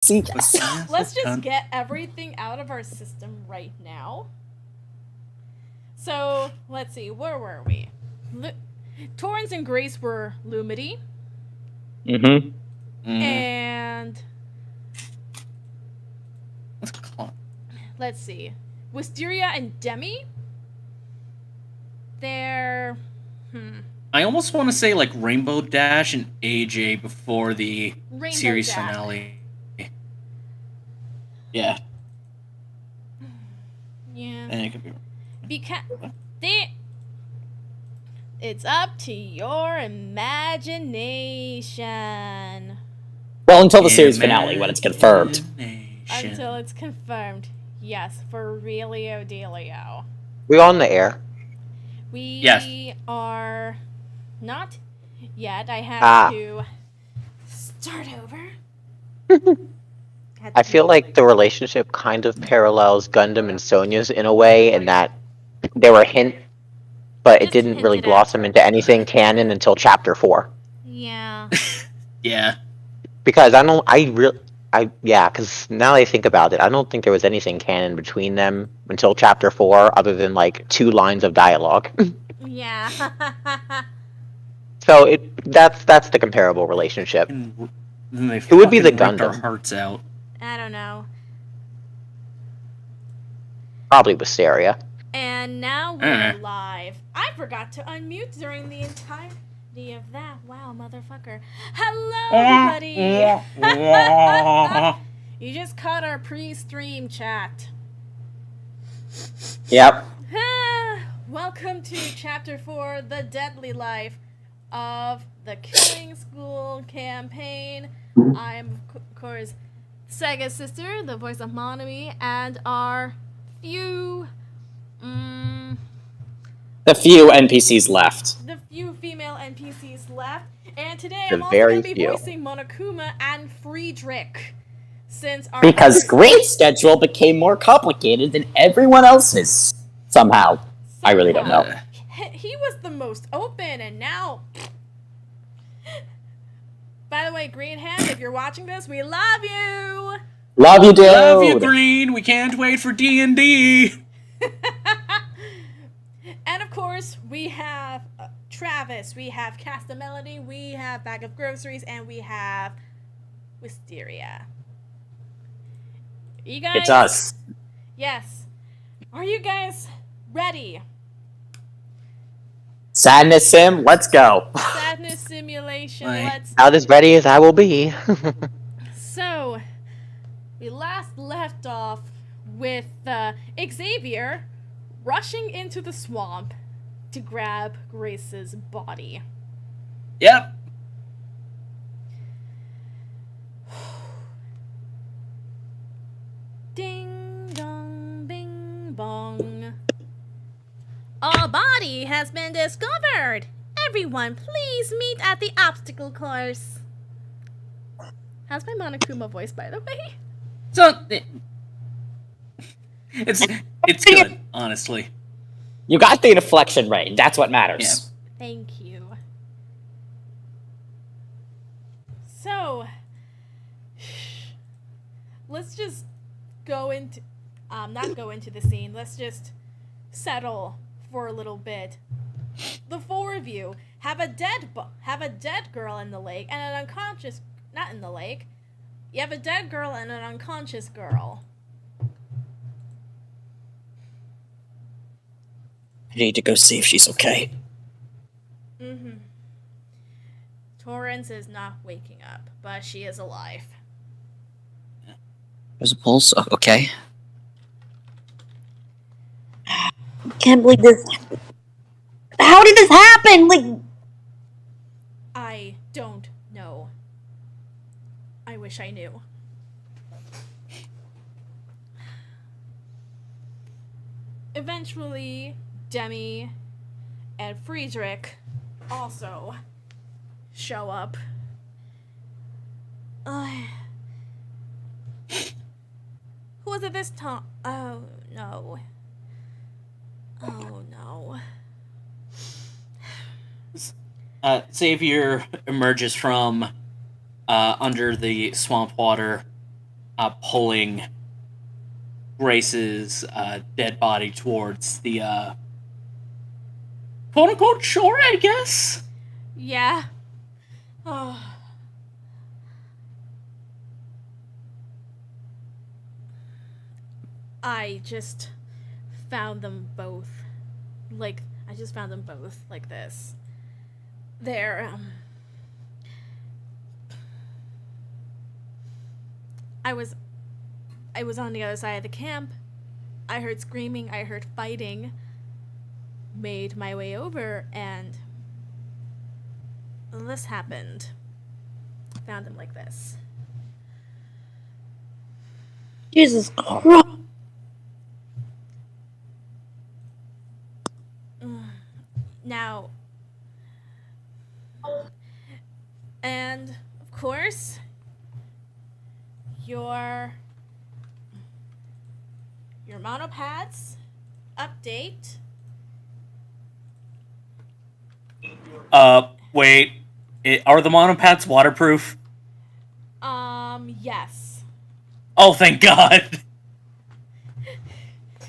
Let's just get everything out of our system right now. So, let's see, where were we? Torrance and Grace were Lumity. And let's see. Wisteria and Demi? They're... I almost want to say, like, Rainbow Dash and AJ before the Rainbow series Dash. finale. Yeah. Yeah. And it could be... Because... It's up to your imagination. Well, until the series finale, when it's confirmed. Until it's confirmed. Yes, for Realio Delio. We're on the air. We are not yet. I have to start over. I feel like the relationship kind of parallels Gundam and Sonya's in a way, in that there were hints, but it didn't really blossom into anything canon until chapter 4. Yeah. Yeah. Because because now I think about it, I don't think there was anything canon between them until chapter 4, other than like 2 lines of dialogue. Yeah. So that's the comparable relationship. Who would be the Gundam? Their hearts out. I don't know. Probably Wisteria. And now we're live. I forgot to unmute during the entirety of that. Wow, motherfucker. Hello, everybody. You just caught our pre-stream chat. Yep. Welcome to Chapter 4, The Deadly Life of the Killing School Campaign. I'm, of course, SEGASister, the voice of Monomi, and our few... the few NPCs left. The few female NPCs left. And today I'm also very going to be few. voicing Monokuma and Friedrich. Because Grace's schedule became more complicated than everyone else's. Somehow. I really don't know. He was the most open, and now... By the way, Green Hand, if you're watching this, we love you! Love you, dude! Love you, Green! We can't wait for D&D! And of course, we have Travis, we have CastaMelody, we have Bag of Groceries, and we have Wisteria. You guys... It's us. Yes. Are you guys ready? Sadness Sim, let's go. Sadness Simulation, let's... Not as ready as I will be. So, we last left off with Xavier rushing into the swamp to grab Grace's body. Yep. Ding dong, bing bong. A body has been discovered. Everyone, please meet at the obstacle course. How's my Monokuma voice, by the way? So, it's good, honestly. You got the inflection right. That's what matters. Yeah. Thank you. So, let's just go into... not go into the scene. Let's just settle for a little bit. The 4 of you have a dead girl in the lake and an unconscious... Not in the lake. You have a dead girl and an unconscious girl. I need to go see if she's okay. Torrance is not waking up, but she is alive. There's a pulse. Oh, okay. Can't believe this. How did this happen? Like, I don't know. I wish I knew. Eventually, Demi and Friedrich also show up. Who was it this time? Oh, no. Oh, no. Xavier emerges from under the swamp water pulling Grace's dead body towards the quote-unquote shore, I guess? Yeah. Oh. I just found them both. I just found them both like this. They're, I was on the other side of the camp. I heard screaming, I heard fighting. Made my way over, and this happened. Found them like this. Jesus Christ. Now, and of course, your monopads update. Wait. Are the monopads waterproof? Yes. Oh, thank God.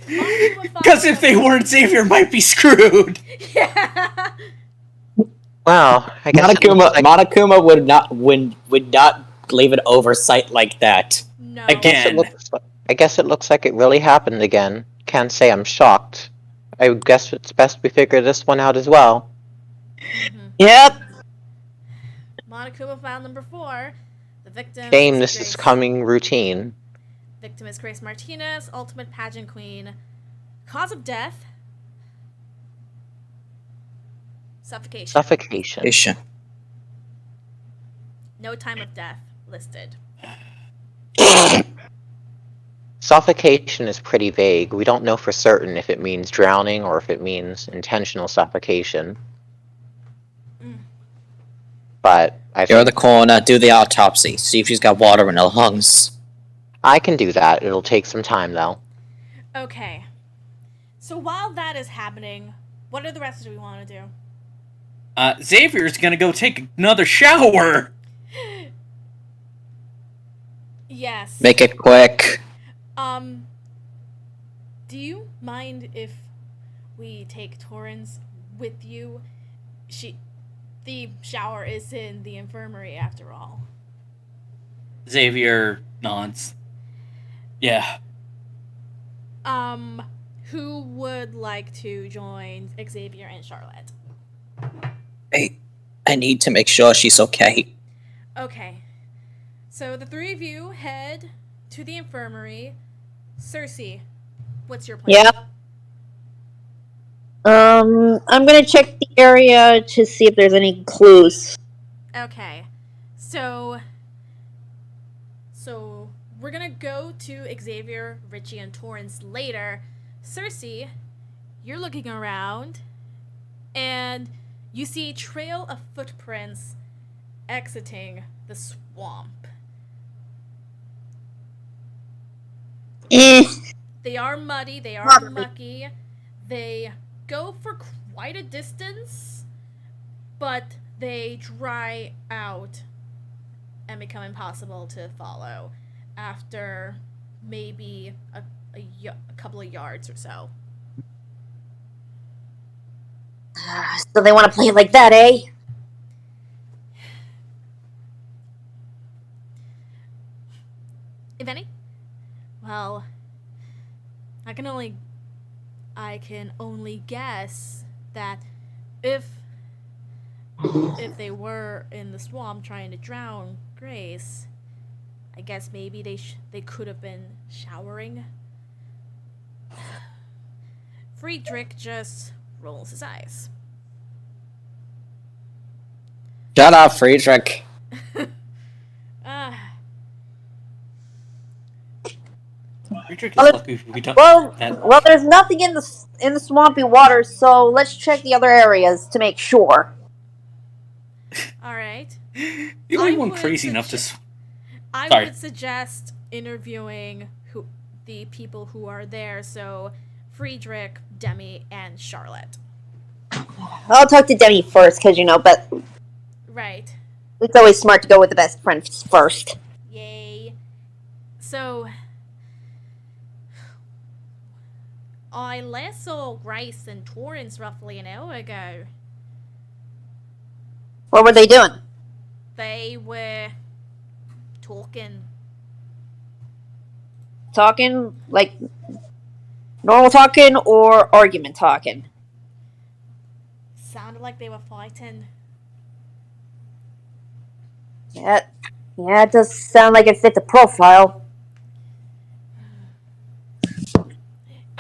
Because if they weren't, Xavier might be screwed. Yeah. Well, I guess Monokuma would not leave an oversight like that. No. Again. I guess it looks like it really happened again. Can't say I'm shocked. I guess it's best we figure this one out as well. Mm-hmm. Yep. Monokuma found number 4. The victim. Shame this is coming routine. Victim is Grace Martinez, ultimate pageant queen. Cause of death. Suffocation. Suffocation. No time of death listed. Suffocation is pretty vague. We don't know for certain if it means drowning or if it means intentional suffocation. But You're the coroner, do the autopsy, see if she's got water in her lungs. I can do that. It'll take some time, though. Okay. So while that is happening, what are the rest of we want to do? Xavier's gonna go take another shower. Yes. Make it quick. Do you mind if we take Torrance with you? The shower is in the infirmary after all. Xavier nods. Yeah. Who would like to join Xavier and Charlotte? I need to make sure she's okay. Okay. So the 3 of you head to the infirmary. Circe, what's your plan? Yep. I'm gonna check the area to see if there's any clues. Okay. So we're gonna go to Xavier, Richie, and Torrance later. Circe, you're looking around, and you see a trail of footprints exiting the swamp. They are muddy, they are mucky, they go for quite a distance, but they dry out and become impossible to follow after maybe a couple of yards or so. So they want to play it like that, eh? If any? Well, I can only guess that if they were in the swamp trying to drown Grace, I guess maybe they could have been showering. Friedrich just rolls his eyes. Shut up, Friedrich. Friedrich is Well, lucky if we don't. Well, there's nothing in the swampy water, so let's check the other areas to make sure. All right. The only one crazy enough to. I would suggest interviewing the people who are there. So, Friedrich, Demi, and Charlotte. I'll talk to Demi first, because but right. It's always smart to go with the best friend first. Yay. So, I last saw Grace and Torrance roughly an hour ago. What were they doing? They were talking. Talking like normal talking or argument talking? Sounded like they were fighting. Yeah, it does sound like it fit the profile.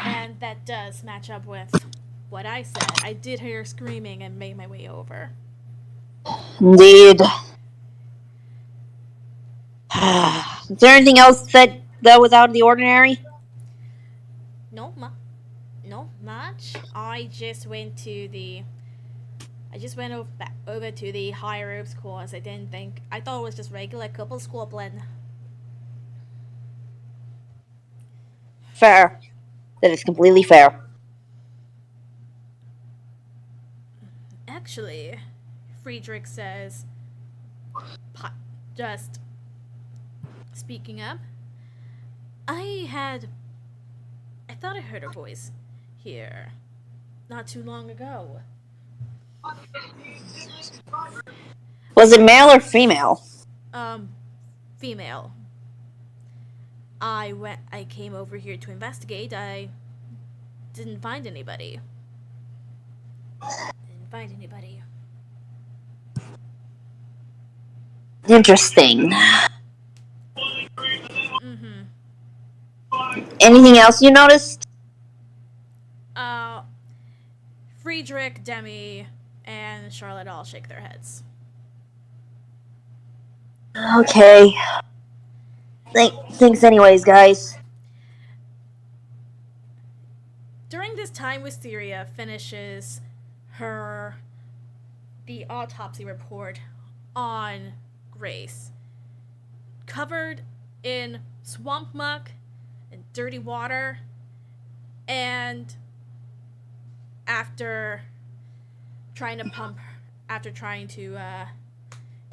And that does match up with what I said. I did hear screaming and made my way over. Indeed. Is there anything else that was out of the ordinary? No much. I just went over to the higher ups course. I thought it was just regular couple squabbling. Fair. That is completely fair. Actually, Friedrich says, just speaking up, I thought I heard a voice here not too long ago. Was it male or female? Female. I came over here to investigate. I didn't find anybody. Interesting. Mm-hmm. Anything else you noticed? Friedrich, Demi, and Charlotte all shake their heads. Okay. Thanks anyways, guys. During this time, Wisteria finishes the autopsy report on Grace. Covered in swamp muck and dirty water, and after trying to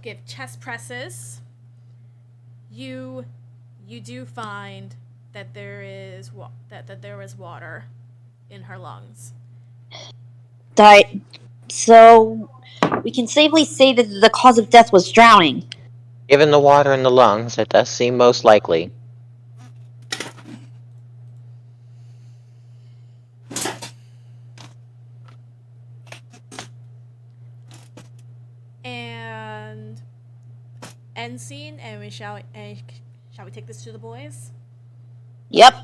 give chest presses, you do find that there was water in her lungs. So we can safely say that the cause of death was drowning. Given the water in the lungs, it does seem most likely. And end scene, and shall we take this to the boys? Yep.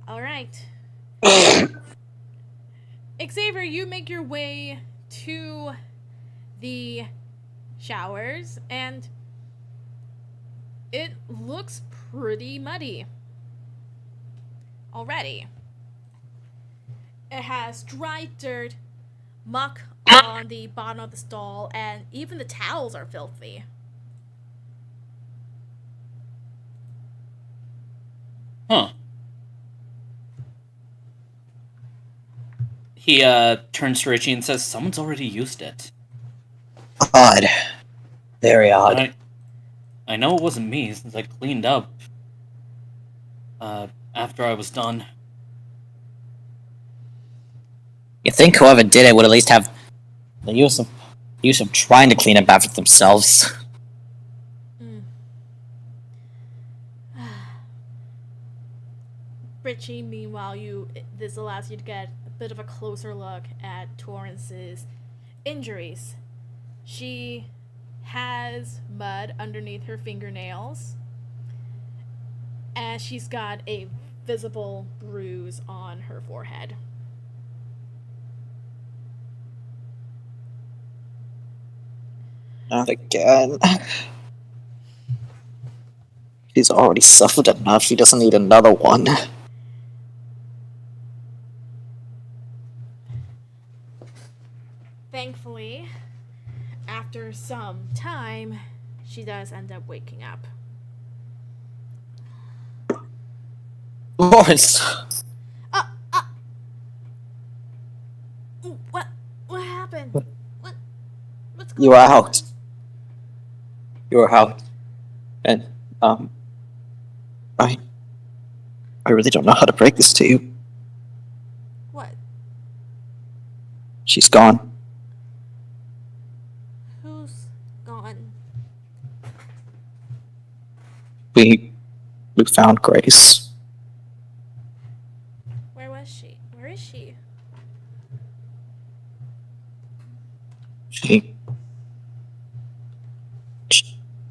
All right. Xavier, you make your way to the showers, and it looks pretty muddy already. It has dry dirt, muck on the bottom of the stall, and even the towels are filthy. Huh. He turns to Richie and says, "Someone's already used it." Odd. Very odd. I know it wasn't me, since I cleaned up after I was done. You think whoever did it would at least have the use of trying to clean up after themselves? Richie, meanwhile, this allows you to get a bit of a closer look at Torrance's injuries. She has mud underneath her fingernails, and she's got a visible bruise on her forehead. Not again. She's already suffered enough. She doesn't need another one. Thankfully, after some time, she does end up waking up. Lawrence! What happened? What's going on? You were out. You were out. And, right? I really don't know how to break this to you. What? She's gone. Who's gone? We found Grace. Where was she? Where is she?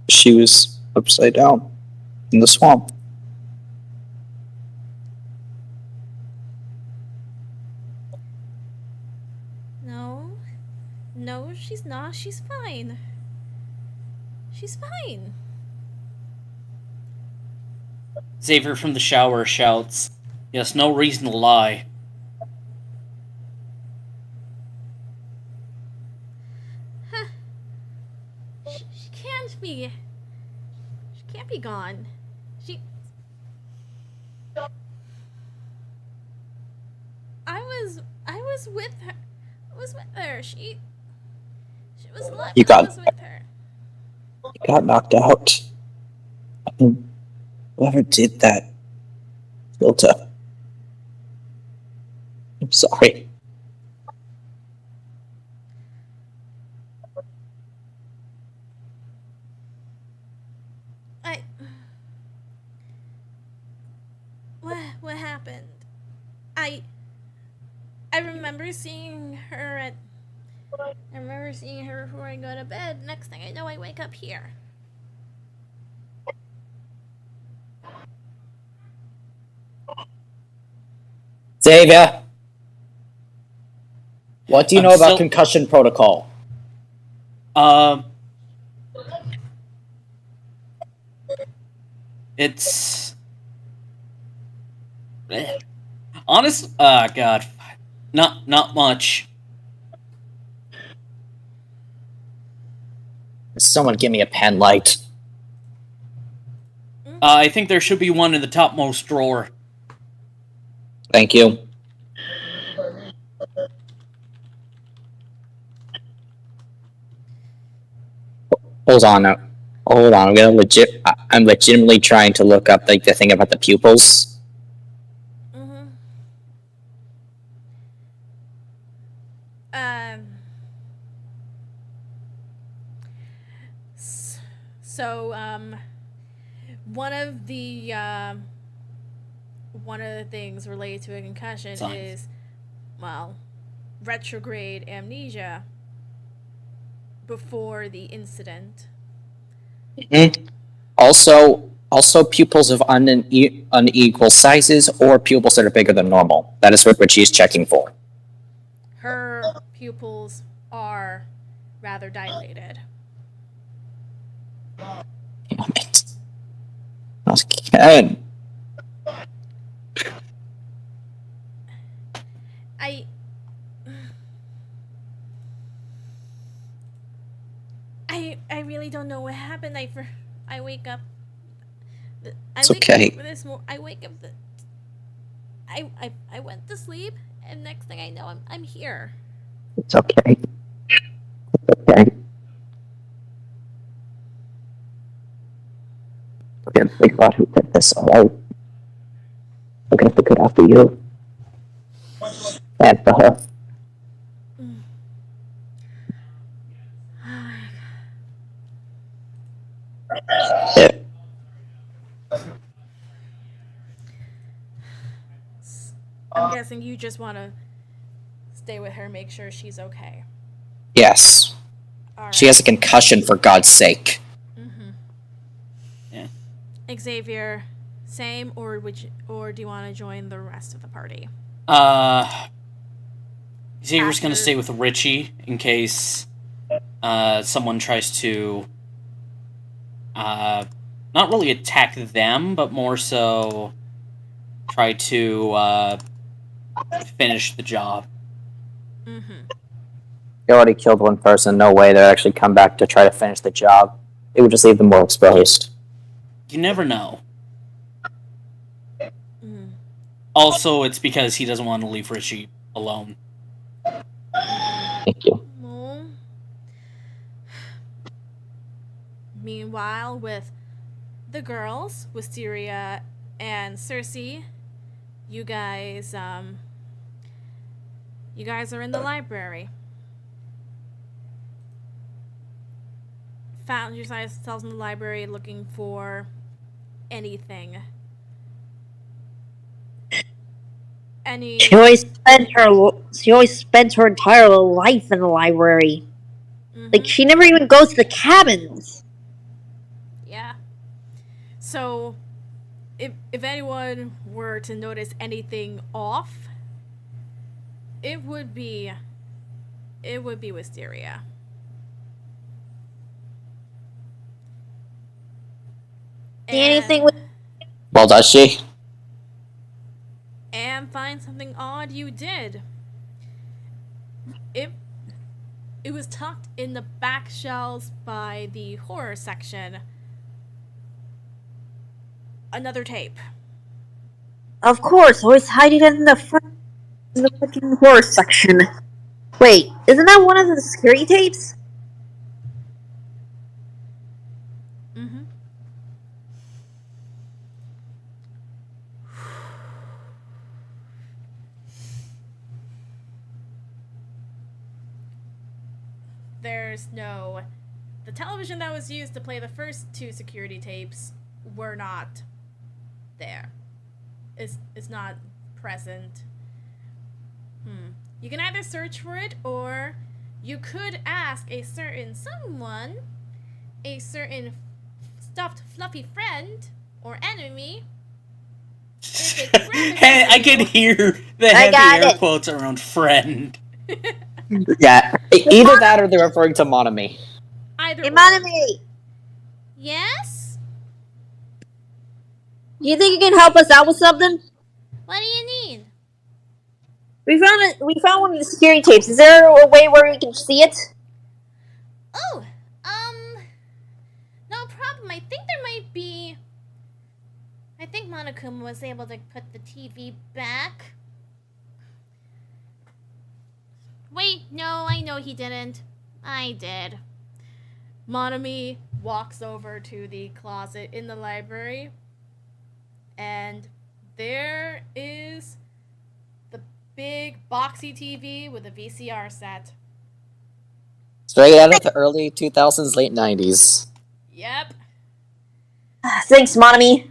She was upside down in the swamp. No. No, she's not. She's fine. She's fine. Xavier from the shower shouts, "Yes, no reason to lie." Huh. She can't be. She can't be gone. She. I was with her. I was with her. She was alive. You when I got- was with her. You got knocked out. And whoever did that killed her. I'm sorry. What happened? I remember seeing her at. I remember seeing her before I go to bed. Next thing I know, I wake up here. Xavier, what do you I'm know about still- concussion protocol? It's honest. God, not much. Someone give me a pen light. I think there should be one in the topmost drawer. Thank you. Hold on. Hold on. I'm legitimately trying to look up like the thing about the pupils. Mm-hmm. So one of the things related to a concussion is, well, retrograde amnesia before the incident. Mm-hmm. Also pupils of unequal sizes or pupils that are bigger than normal. That is what she's checking for. Her pupils are rather dilated. Damn it. Again. I really don't know what happened. I wake up. It's okay. I wake up. I went to sleep, and next thing I know, I'm here. It's okay. It's okay. We're gonna figure out who did this, alright? We're gonna figure it out for you. And for her. Yeah. I'm guessing you just want to stay with her, make sure she's okay. Yes. All right. She has a concussion, for God's sake. Mm-hmm. Yeah. Xavier, same, or do you want to join the rest of the party? Xavier's gonna stay with Richie in case someone tries to not really attack them, but more so try to finish the job. Mm-hmm. They already killed one person. No way they'd actually come back to try to finish the job. It would just leave them more exposed. You never know. Mm. Also, it's because he doesn't want to leave Richie alone. Thank you. Well, meanwhile, with the girls, Wisteria and Circe you guys are in the library. Found yourselves in the library looking for anything. Any. She always spent her entire life in the library. Like, she never even goes to the cabins. Yeah. So, if anyone were to notice anything off, it would be Wisteria. See anything with Well, does she? And find something odd you did. It was tucked in the back shelves by the horror section. Another tape. Of course, always hide it in the front in the freaking horror section. Wait, isn't that one of the scary tapes? Mm-hmm. There's no... The television that was used to play the first two security tapes were not there. Is not present. You can either search for it, or you could ask a certain someone, a certain stuffed fluffy friend or enemy, if they could grab it for I you. can hear the I heavy got air it. quotes around friend. Yeah. Either that or they're referring to Monomi. Either Hey, or. Monomi, Yes? do you think you can help us out with something? What do you need? We found one of the security tapes. Is there a way where we can see it? Oh, no problem. I think there might be... I think Monokuma was able to put the TV back. Wait, no, I know he didn't. I did. Monomi walks over to the closet in the library, and there is the big boxy TV with a VCR set. Straight out of the early 2000s, late 90s. Yep. Thanks, Monomi.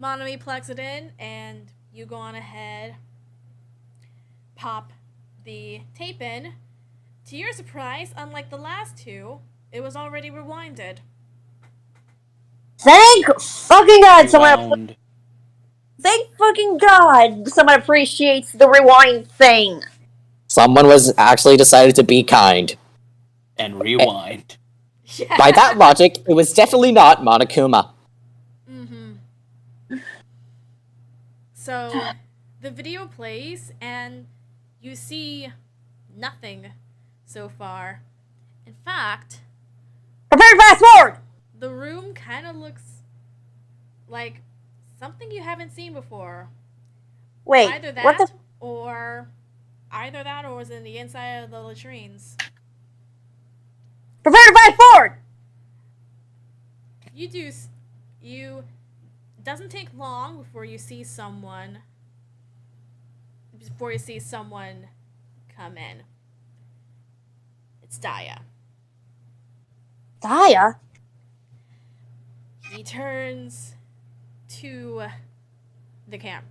Monomi plugs it in, and you go on ahead, pop the tape in. To your surprise, unlike the last two, it was already rewinded. Thank fucking God Rewound. Thank fucking God someone appreciates the rewind thing. Someone was actually decided to be kind. And rewind. Yeah. By that logic, it was definitely not Monokuma. So, the video plays, and you see nothing so far. In fact, Prepare to fast forward! the room kind of looks like something you haven't seen before. Wait, Either what the... that, or was in the inside of the latrines. Prepare to fast forward! It doesn't take long before you see someone come in. It's Daya. Daya? He turns to the camera.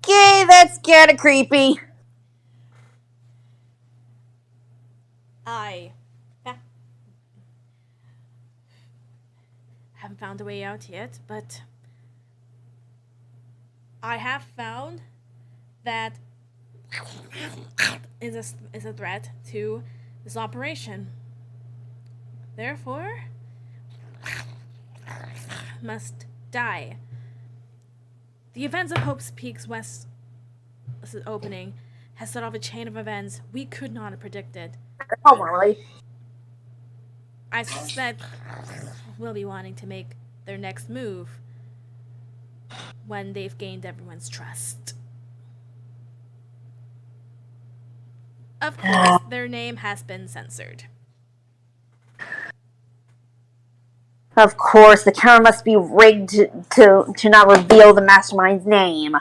Okay, that's kinda creepy. I haven't found a way out yet, but I have found that is a threat to this operation. Therefore, must die. The events of Hope's Peak's West opening has set off a chain of events we could not have predicted. Oh, really? I suspect will be wanting to make their next move when they've gained everyone's trust. Of course, their name has been censored. Of course, the camera must be rigged to not reveal the mastermind's name.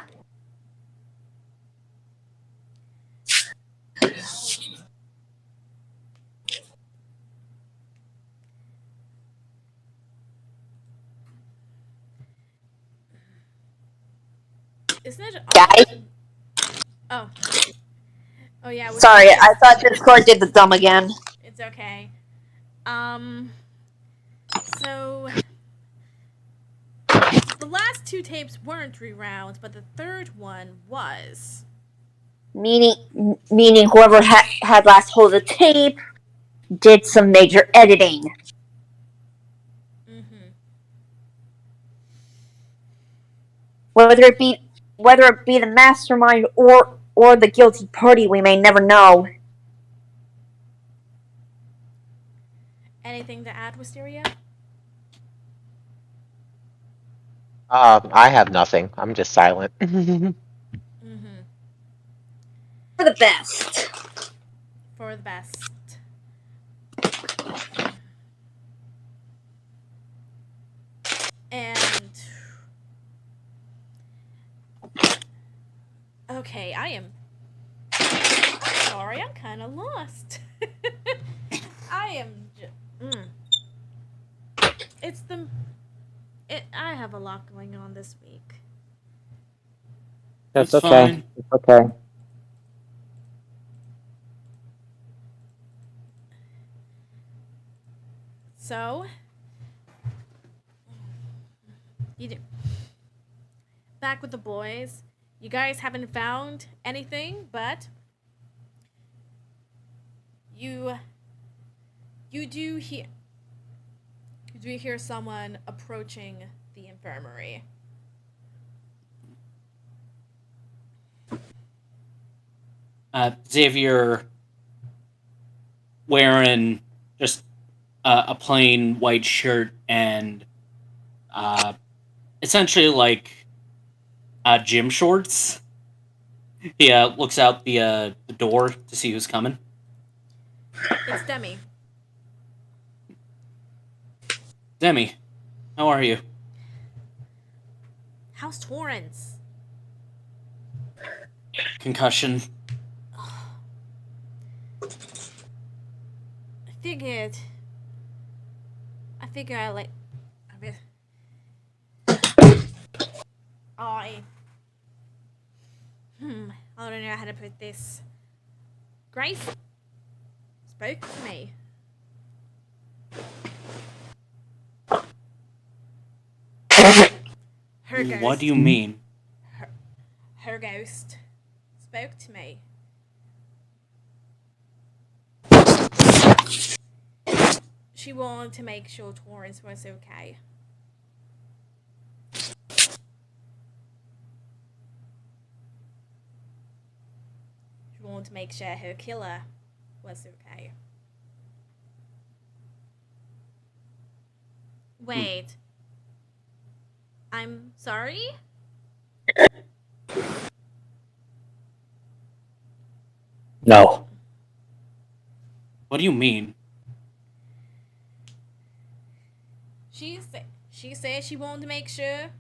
Isn't it Guy? Oh. Oh yeah, I was Sorry, thinking I thought Discord did the dumb again. it's okay. So the last 2 tapes weren't rewound, but the third one was. Meaning whoever had last hold of the tape did some major editing. Mm-hmm. Whether it be the mastermind or the guilty party, we may never know. Anything to add, Wisteria? I have nothing. I'm just silent. Mm-hmm. For the best. For the best. And okay, I am sorry, I'm kind of lost. I am. It's the. I have a lot going on this week. That's It's okay. fine. It's okay. So, you do. Back with the boys. You guys haven't found anything, but you do hear someone approaching the infirmary. Xavier wearing just a plain white shirt and essentially like gym shorts. He looks out the door to see who's coming. It's Demi. Demi, how are you? How's Torrance? Concussion. I figured I I don't know how to put this. Grace spoke to me. Her ghost. What do you mean? Her ghost spoke to me. She wanted to make sure Torrance was okay. She wanted to make sure her killer was okay. Wait. I'm sorry? No. What do you mean? She said she wanted to make sure.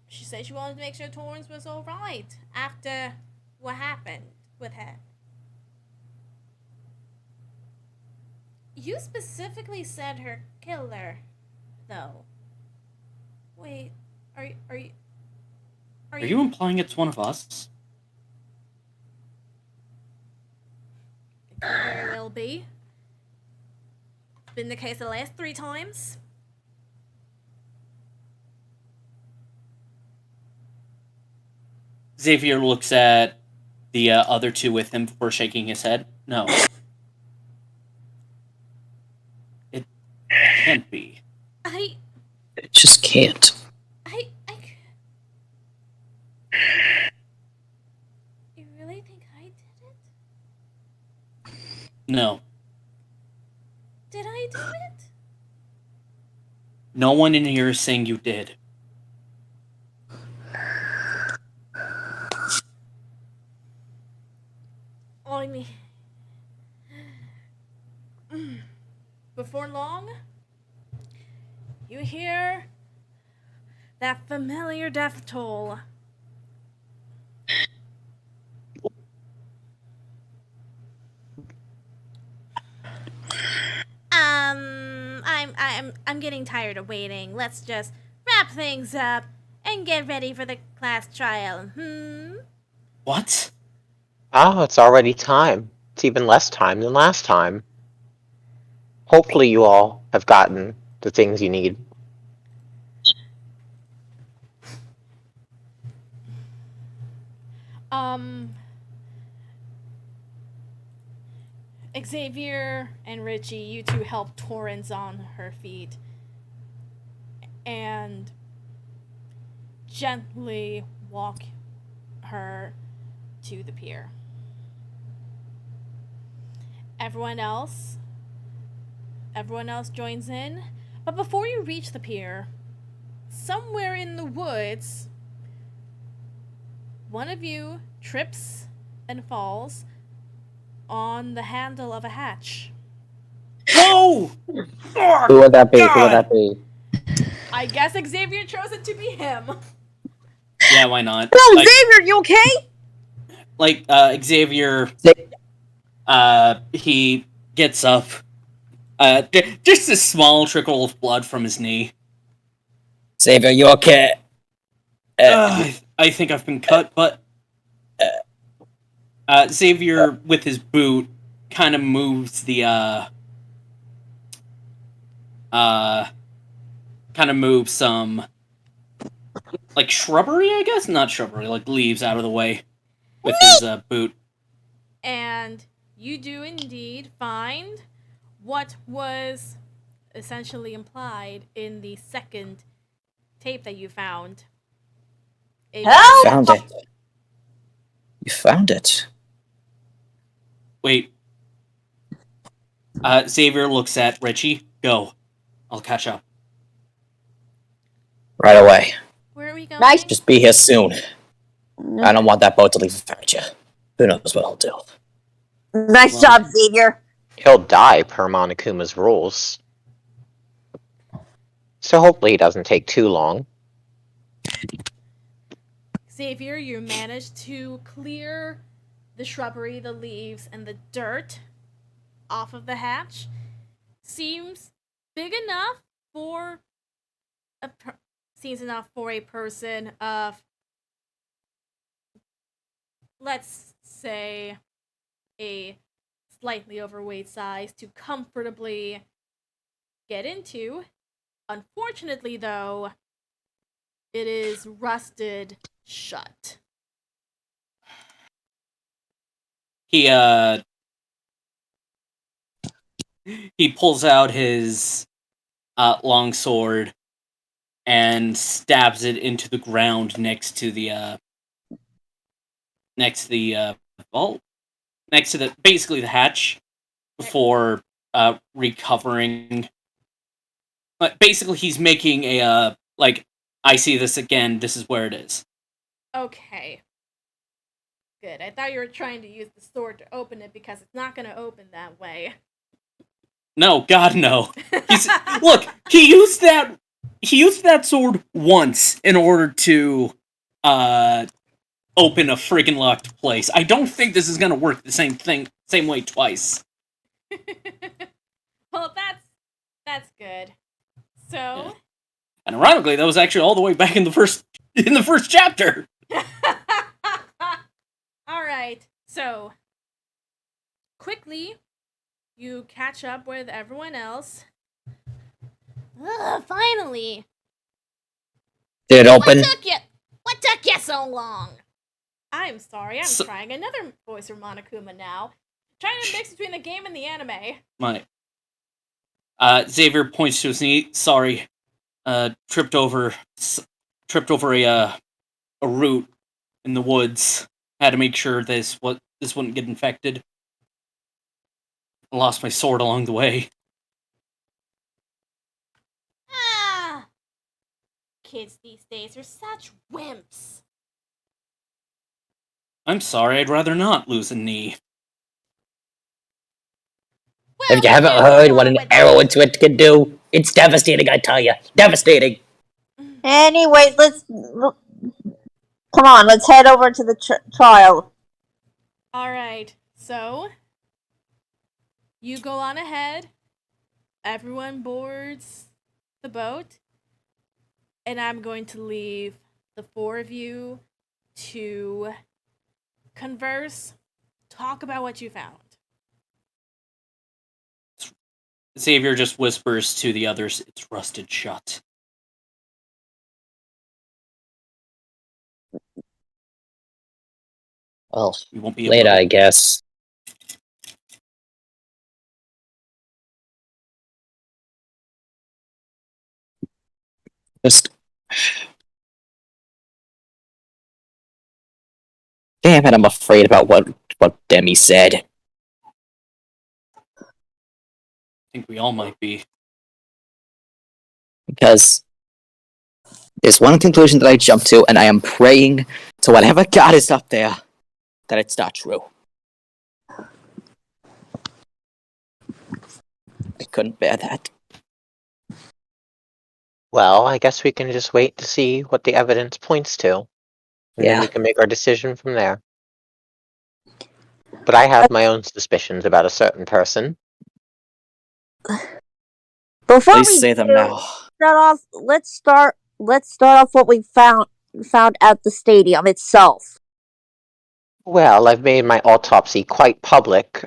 She said she wanted to make sure Torrance was all right after what happened with her. You specifically said her killer, though. Wait, are you? Are you implying it's one of us? It could very well be. It's been the case the last 3 times. Xavier looks at the other two with him before shaking his head. No. It can't be. It just can't. You really think I did it? No. Did I do it? No one in here is saying you did. I mean, before long, You hear that familiar death toll. I'm getting tired of waiting. Let's just wrap things up and get ready for the class trial. What? Oh, it's already time. It's even less time than last time. Hopefully you all have gotten the things you need. Xavier and Richie, you two help Torrance on her feet and gently walk her to the pier. Everyone else joins in, but before you reach the pier, somewhere in the woods, one of you trips and falls on the handle of a hatch. Whoa! Oh, Who would that be? God! Who would that be? I guess Xavier chose it to be him. Yeah, why not? Hello, Xavier, you okay? Xavier, he gets up. Just a small trickle of blood from his knee. Xavier, you okay? I think I've been cut, but Xavier, with his boot, kind of moves some, like, shrubbery, I guess? Not shrubbery, like leaves out of the way with his boot. And you do indeed find what was essentially implied in the second tape that you found. Help! Found it. You found it. Wait. Xavier looks at Richie. Go. I'll catch up. Right away. Where are we going? Nice. Just be here soon. I don't want that boat to leave without you. Who knows what I'll do. Nice job, Xavier. He'll die per Monokuma's rules. So hopefully he doesn't take too long. Xavier, you managed to clear the shrubbery, the leaves, and the dirt off of the hatch. Seems big enough for a person of, let's say, a slightly overweight size to comfortably get into. Unfortunately, though, it is rusted shut. He pulls out his long sword and stabs it into the ground next to the basically the hatch before recovering. But basically, he's making a I see this again. This is where it is. Okay. Good. I thought you were trying to use the sword to open it because it's not going to open that way. No, God, no. Look, he used that sword once in order to open a friggin' locked place. I don't think this is gonna work the same way twice. Well, that's good. So, Yeah. And ironically, that was actually all the way back in the first chapter. all right. So, quickly, you catch up with everyone else. Finally. Did it open? What took you so long? I'm sorry. I'm trying another voice from Monokuma now. Trying to mix between the game and the anime. Xavier points to his knee. Sorry, tripped over a root in the woods. Had to make sure this wouldn't get infected. I lost my sword along the way. Kids these days are such wimps. I'm sorry. I'd rather not lose a knee. If you haven't heard what an arrow into it can do, It's devastating, I tell you. Devastating. Anyway, come on, let's head over to the trial. Alright, so you go on ahead, everyone boards the boat, and I'm going to leave the four of you to converse, talk about what you found. Xavier just whispers to the others, "It's rusted shut." Well, We won't be able later, to I guess. Just... Damn it, I'm afraid about what Demi said. I think we all might be. Because there's one conclusion that I jumped to, and I am praying to whatever god is up there that it's not true. I couldn't bear that. Well, I guess we can just wait to see what the evidence points to. And then Yeah. we can make our decision from there. But I have my own suspicions about a certain person. Before Please we say them do now. start off, let's start off what we found at the stadium itself. Well, I've made my autopsy quite public.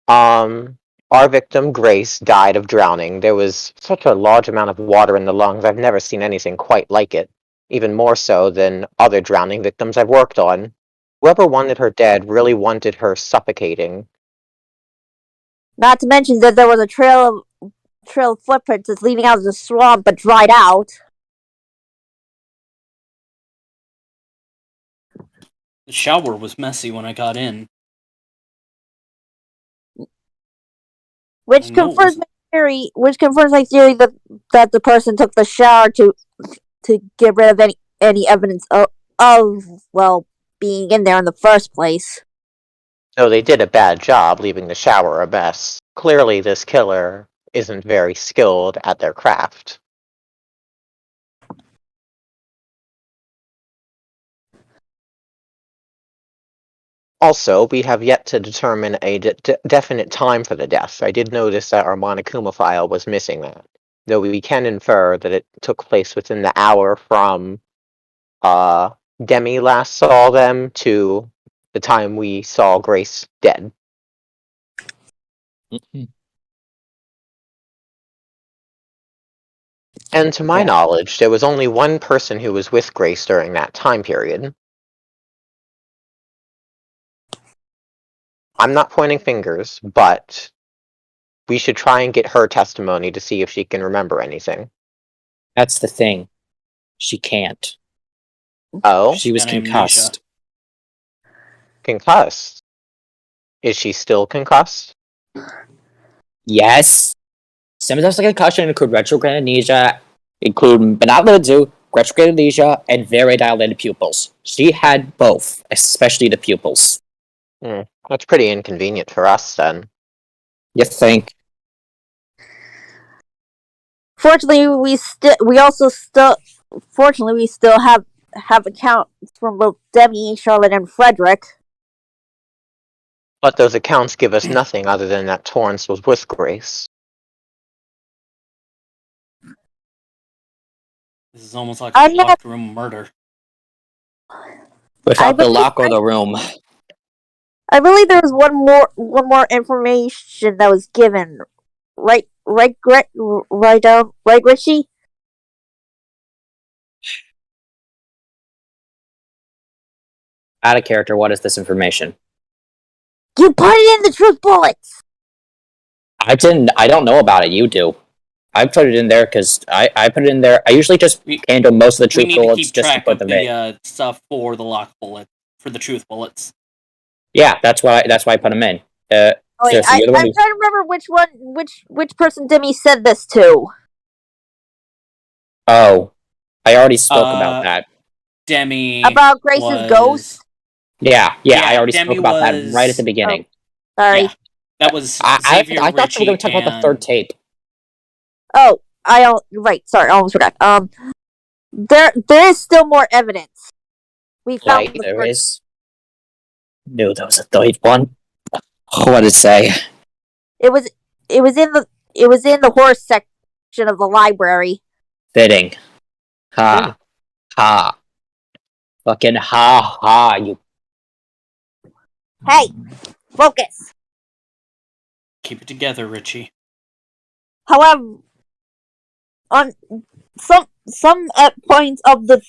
Our victim, Grace, died of drowning. There was such a large amount of water in the lungs. I've never seen anything quite like it. Even more so than other drowning victims I've worked on. Whoever wanted her dead really wanted her suffocating. Not to mention that there was a trail of footprints that's leading out of the swamp but dried out. The shower was messy when I got in. Which confirms my theory that the person took the shower to get rid of any evidence of being in there in the first place. So they did a bad job leaving the shower a mess. Clearly this killer isn't very skilled at their craft. Also, we have yet to determine a definite time for the death. I did notice that our Monokuma file was missing that, though we can infer that it took place within the hour from Demi last saw them to the time we saw Grace dead. And to my knowledge, there was only one person who was with Grace during that time period. I'm not pointing fingers, but we should try and get her testimony to see if she can remember anything. That's the thing. She can't. Oh? She was Got amnesia. concussed. Concussed? Is she still concussed? Yes. Symptoms of concussion include retrograde amnesia, but not limited to, retrograde amnesia, and very dilated pupils. She had both, especially the pupils. That's pretty inconvenient for us, then. You think? Fortunately, we still have accounts from both Demi, Charlotte, and Frederick. But those accounts give us nothing other than that Torrance was with Grace. This is almost like a locked room murder. Without the lock or the room. I believe there was one more information that was given. Right, Richie? Out of character, what is this information? You put it in the truth bullets! I don't know about it, you do. I put it in there because I put it in there. I usually just handle most of the truth bullets just to put them in. We need to keep track of the stuff for the lock bullet, for the truth bullets. Yeah, that's why I put them in. I'm trying to remember which person Demi said this to. Oh, I already spoke about that. Demi about Grace's ghost. Yeah, I already spoke about that right at the beginning. Sorry, that was. I thought we were going to talk about the third tape. Oh, right. Sorry, I almost forgot. There is still more evidence. We found Like, there is. No, there was a third one. What did it say? it was in the horse section of the library. Fitting. Ha. Ha. Fucking ha ha, you. Hey, focus. Keep it together, Richie. However, on some points of the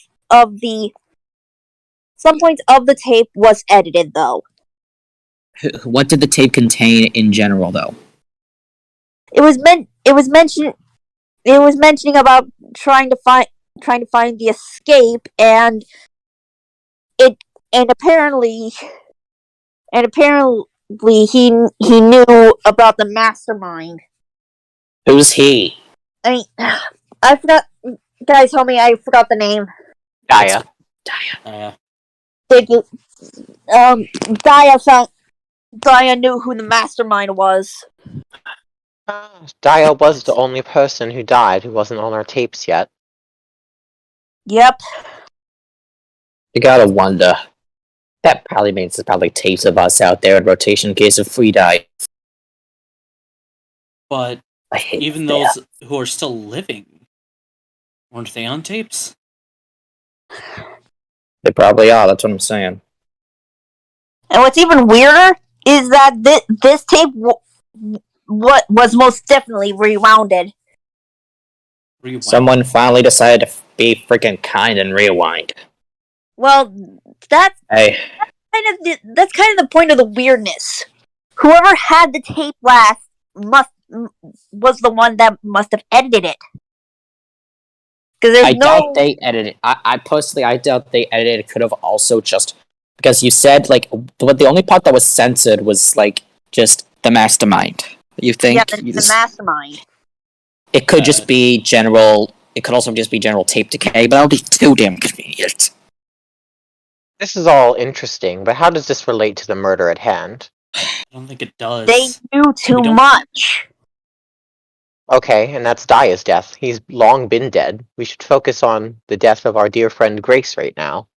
some points of the tape was edited though. What did the tape contain in general, though? It was mentioning about trying to find the escape, and it and apparently he knew about the mastermind. Who's he? I mean, I forgot. Guys, help me! I forgot the name. Gaia. Thank you. Gaia knew who the mastermind was. Dia was the only person who died who wasn't on our tapes yet. Yep. You gotta wonder. That probably means there's probably tapes of us out there in rotation in case of free die. But I hate even that. those who are still living, weren't they on tapes? They probably are, that's what I'm saying. And what's even weirder is that this tape what was most definitely rewounded. Rewind. Someone finally decided to be freaking kind and rewind. Well, that's Hey, kind of the point of the weirdness. Whoever had the tape last was the one that must have edited it. Because there's I doubt they edited. I personally, I doubt they edited. It could have also just because you said like the only part that was censored was like just the mastermind. You think? Yeah, the mastermind. It could just be general. It could also just be general tape decay, but that would be too damn convenient. This is all interesting, but how does this relate to the murder at hand? I don't think it does. They knew too much. Okay, and that's Dia's death. He's long been dead. We should focus on the death of our dear friend Grace right now.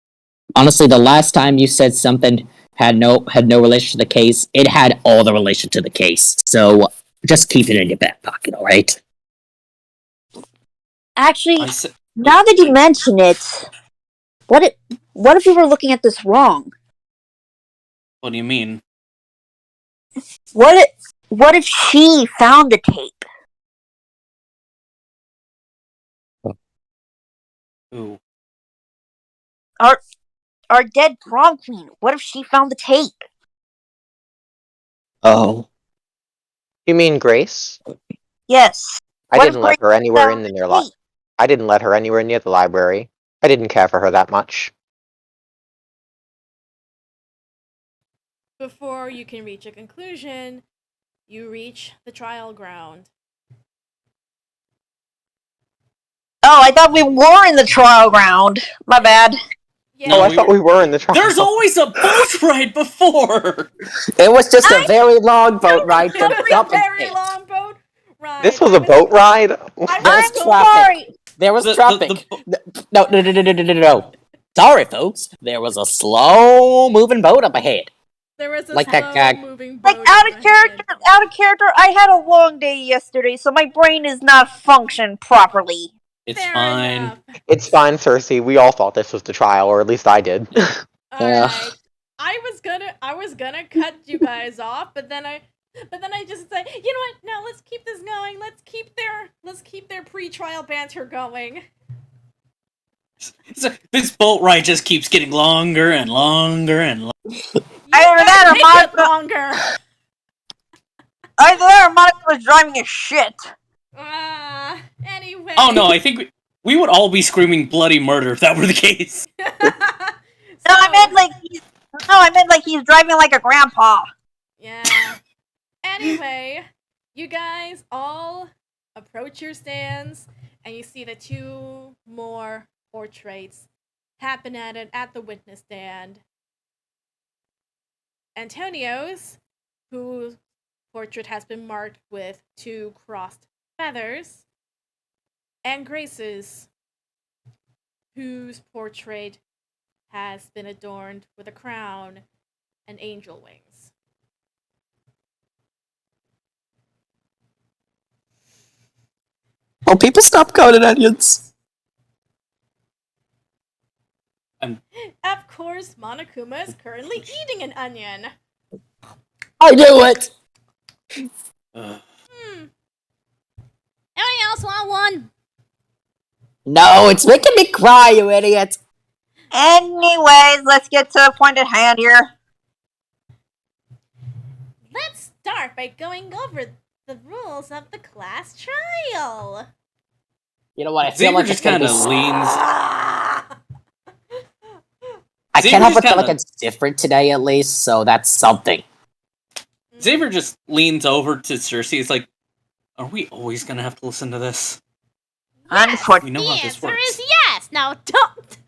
Honestly, the last time you said something had no relation to the case, it had all the relation to the case. So just keep it in your back pocket, all right? Actually, now that you mention it, what if we were looking at this wrong? What do you mean? What if she found the tape? Who? Our dead prom queen. What if she found the tape? Oh. You mean Grace? Yes. I didn't let her anywhere in near I didn't let her anywhere near the library. I didn't care for her that much. Before you can reach a conclusion, you reach the trial ground. Oh, I thought we were in the trial ground. My bad. Yeah, Oh, I thought we were in the trial. There's always a boat ride before! It was just a very long boat ride from very long boat ride. This was a boat ride? I'm sorry. There was traffic. No. Sorry, folks. There was a slow-moving boat up ahead. There was a like that gag. moving boat. Like out of character. I had a long day yesterday, so my brain is not functioning properly. It's Fair fine. enough. It's fine, Circe. We all thought this was the trial, or at least I did. Alright. I was gonna cut you guys off, but then I just said, you know what? No, let's keep this going. Let's keep their pre-trial banter going. So, this boat ride just keeps getting longer and longer and longer. Either that or longer. Either that or Monica was driving a shit. Anyway. Oh no, I think we would all be screaming bloody murder if that were the case. I meant like he's driving like a grandpa. Yeah. Anyway, you guys all approach your stands, and you see the two more portraits happen at the witness stand. Antonio's, whose portrait has been marked with two crossed feathers, and Grace's, whose portrait has been adorned with a crown and angel wings. Oh, people stop counting onions. Of course, Monokuma is currently eating an onion. I knew it. Anyone else want one? No, it's making me cry, you idiot. Anyways, let's get to the point at hand here. Let's start by going over the rules of the class trial. You know what? I feel Xavier like just it's gonna kind be. of leans. I Xavier can't help just but feel like kinda- it's different today, at least. So that's something. Xavier just leans over to Circe. He's like, "Are we always gonna have to listen to this?" Yes, We know the how this answer works. is yes. Now don't.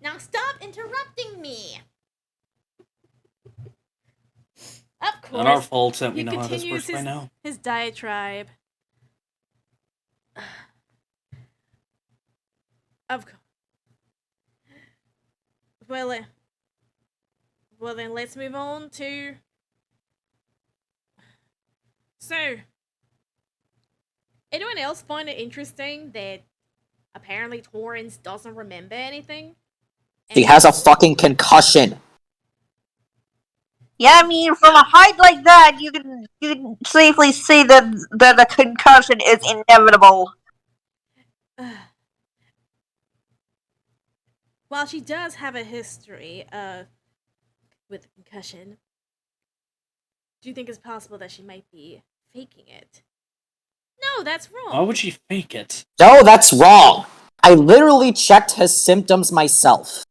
Now stop interrupting me. Of course. Not our fault that we he know how this continues works by now. his diatribe. Of course. Well then, let's move on to. So, anyone else find it interesting that apparently Torrance doesn't remember anything? She has a fucking concussion. Yeah, I mean, from a height like that, you can safely see that a concussion is inevitable. While she does have a history with concussion, do you think it's possible that she might be faking it? No, that's wrong. Why would she fake it? No, that's wrong. I literally checked his symptoms myself.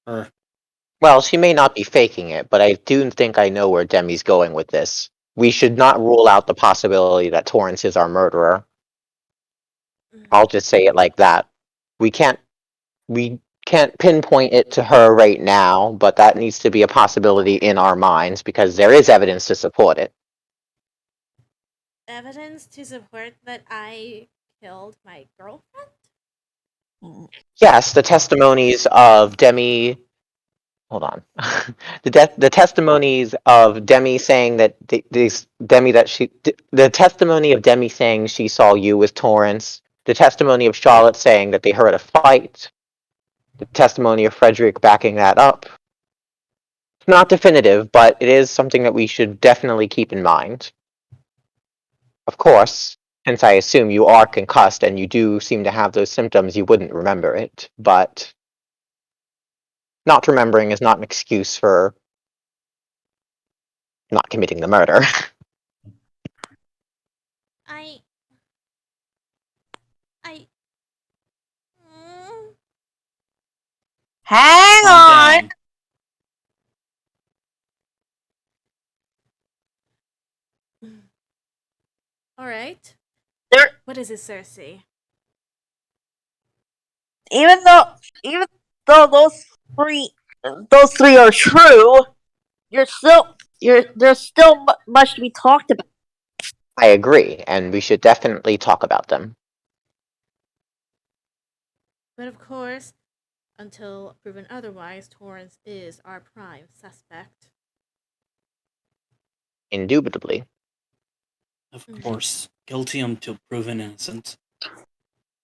Well, she may not be faking it, but I do think I know where Demi's going with this. We should not rule out the possibility that Torrance is our murderer. I'll just say it like that. We can't pinpoint it to her right now, but that needs to be a possibility in our minds because there is evidence to support it. Evidence to support that I killed my girlfriend? Yes, the testimonies of Demi. Hold on. The testimonies of Demi saying that the testimony of Demi saying she saw you with Torrance. The testimony of Charlotte saying that they heard a fight. The testimony of Frederick backing that up. It's not definitive, but it is something that we should definitely keep in mind. Of course, since I assume you are concussed and you do seem to have those symptoms, you wouldn't remember it, but not remembering is not an excuse for not committing the murder. Hang Calm on. down. Alright. There, What is it, Circe? even though those three are true, there's still much to be talked about. I agree, and we should definitely talk about them. But of course, until proven otherwise, Torrance is our prime suspect. Indubitably. Of course, guilty until proven innocent.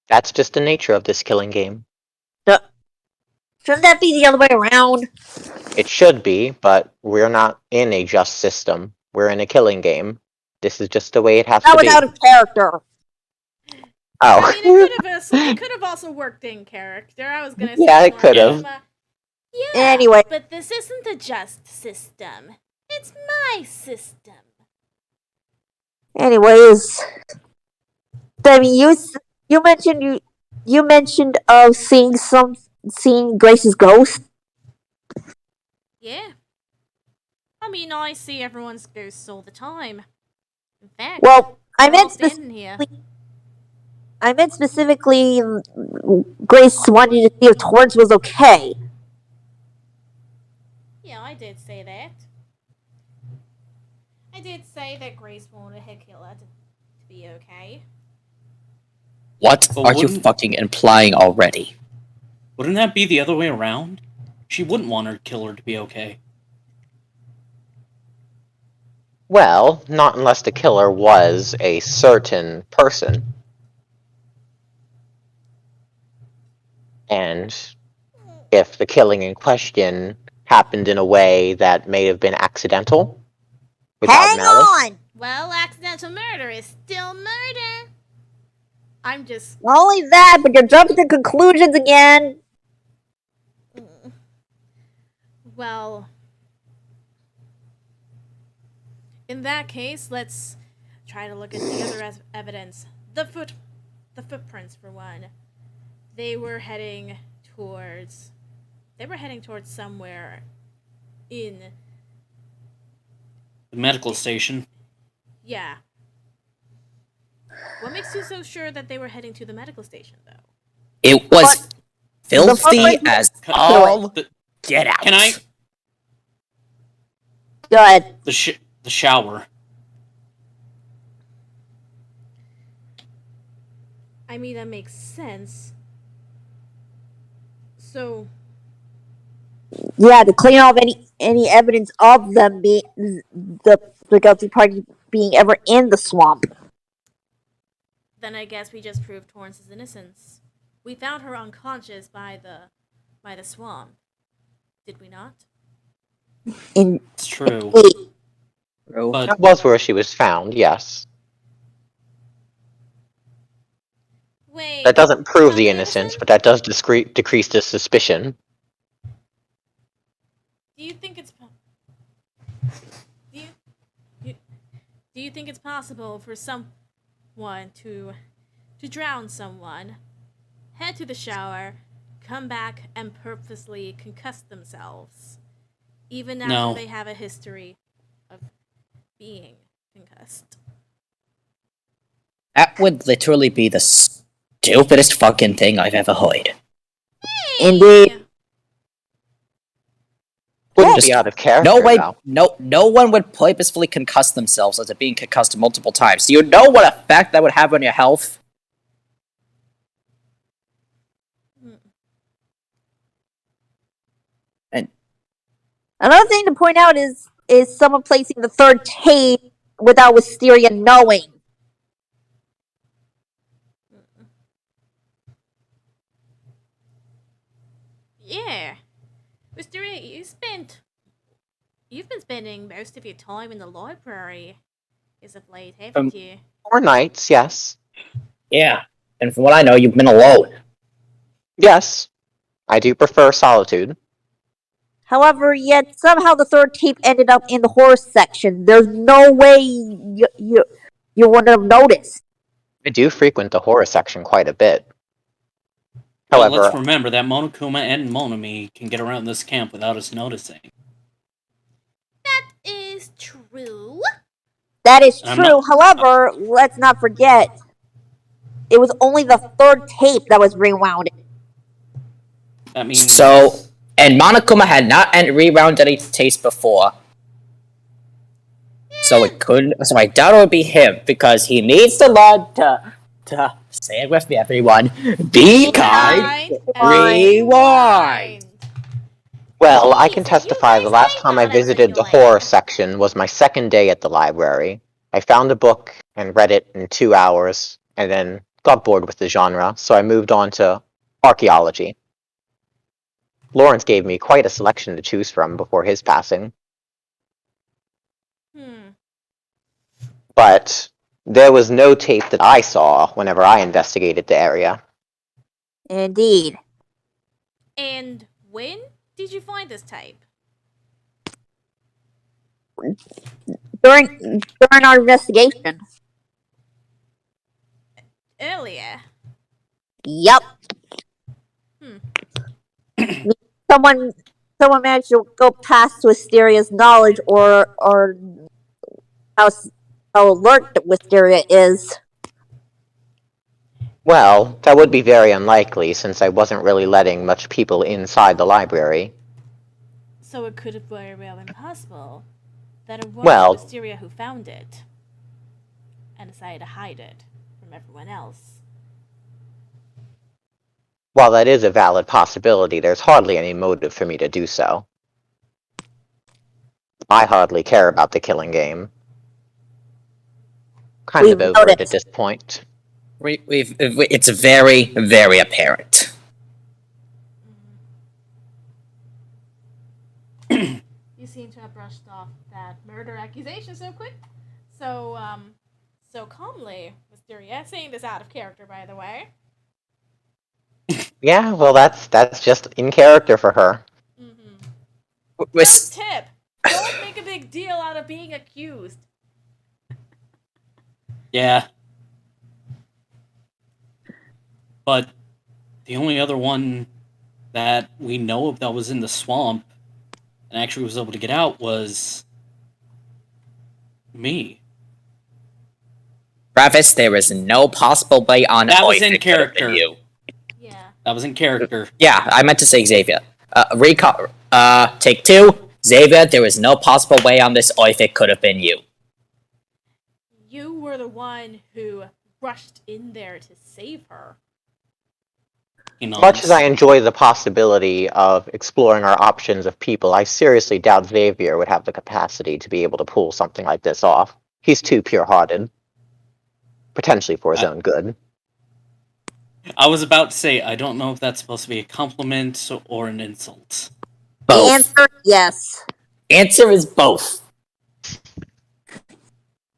That's just the nature of this killing game. Shouldn't that be the other way around? It should be, but we're not in a just system. We're in a killing game. This is just the way it has That to was be. out of character. Oh. I mean, it could have also worked in character. I was gonna say, Yeah, it could have. Yeah, Anyway. but this isn't a just system. It's my system. Anyways, Demi, you mentioned of seeing Grace's ghost. Yeah. I mean, I see everyone's ghosts all the time. In fact, Well, we're all standing here. I meant specifically Grace wanted to see if Torrance was okay. Yeah, I did say that. I did say that Grace wanted her killer to be okay. What But are you wouldn't- fucking implying already? Wouldn't that be the other way around? She wouldn't want her killer to be okay. Well, not unless the killer was a certain person. And if the killing in question happened in a way that may have been accidental, without Hang malice. on! Well, accidental murder is still murder. I'm just. Not only that, but you're jumping to conclusions again. Well, in that case, let's try to look at the other evidence. The footprints, for one. They were heading towards somewhere in. The medical station. Yeah. What makes you so sure that they were heading to the medical station, though? It was filthy footprints- as Cut- all The- get out. Can I? Go ahead. The shower. I mean, that makes sense. So, Yeah, to clean off any evidence of them being the guilty party being ever in the swamp. then I guess we just proved Torrance's innocence. We found her unconscious by the swamp. Did we not? In It's true. wait, But That was where she was found, yes. Wait. That doesn't prove the Found innocence, innocent? but that does decrease the suspicion. Do you think it's do you think it's possible for someone to drown someone, head to the shower, come back and purposely concuss themselves, even after No. they have a history of being concussed? That would literally be the stupidest fucking thing I've ever heard. Indeed. Wouldn't Just- be out of character, No way, though. no one would purposefully concuss themselves after being concussed multiple times. Do you know what effect that would have on your health? Another thing to point out is someone placing the third tape without Wisteria knowing. Yeah. Wisteria, you've been spending most of your time in the library as of late, haven't you? 4 nights, yes. Yeah, and from what I know, you've been alone. Yes. I do prefer solitude. However, yet somehow the third tape ended up in the horror section. There's no way you wouldn't have noticed. I do frequent the horror section quite a bit. Well, However, let's remember that Monokuma and Monomi can get around this camp without us noticing. That is true. That is I'm true. not- However, let's not forget, it was only the third tape that was rewound. That means So, and Monokuma had not rewound any tapes before. So it couldn't. So I doubt it would be him because he needs to learn to say it with me, everyone. Be kind. Rewind. well, I Please, can you testify the guys last think time I about it visited the when you're horror like- section was my second day at the library. I found a book and read it in 2 hours, and then got bored with the genre, so I moved on to archaeology. Lawrence gave me quite a selection to choose from before his passing, but there was no tape that I saw whenever I investigated the area. Indeed. And when did you find this tape? During our investigation. Earlier. Yep. Someone managed to go past Wisteria's knowledge or how alert Wisteria is. Well, that would be very unlikely since I wasn't really letting much people inside the library. So it could have very well been possible that it was Well- Wisteria who found it and decided to hide it from everyone else. While that is a valid possibility, there's hardly any motive for me to do so. I hardly care about the killing game. Kind We've of over it at noticed. this point. It's very, very apparent. You seem to have brushed off that murder accusation so quick, so calmly, Mysteria. Saying this out of character, by the way. Yeah, well, that's just in character for her. First tip: don't make a big deal out of being accused. Yeah. But the only other one that we know of that was in the swamp and actually was able to get out was me. Travis, there is no possible way on That was Earth in it could have been character. you. Yeah. That was in character. Yeah, I meant to say Xavier. Take two. Xavier, there is no possible way on this Earth it could have been you. You were the one who rushed in there to save her. Much as I enjoy the possibility of exploring our options of people, I seriously doubt Xavier would have the capacity to be able to pull something like this off. He's too pure-hearted. Potentially for his own good. I was about to say, I don't know if that's supposed to be a compliment or an insult. Both. The answer, yes. Answer is both.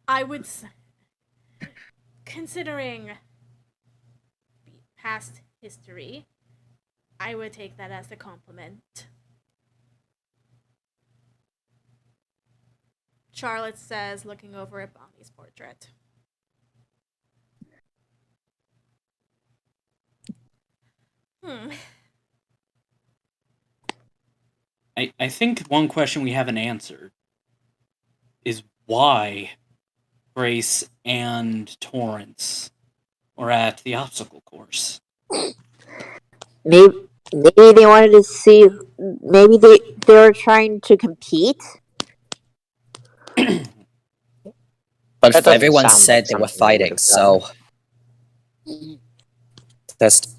I would say, considering past history, I would take that as a compliment. Charlotte says, looking over at Bonnie's portrait. I think one question we haven't answered is why Grace and Torrance were at the obstacle course. Maybe they wanted to see. Maybe they were trying to compete. But That doesn't everyone sound said like they were something they would fighting, have so that's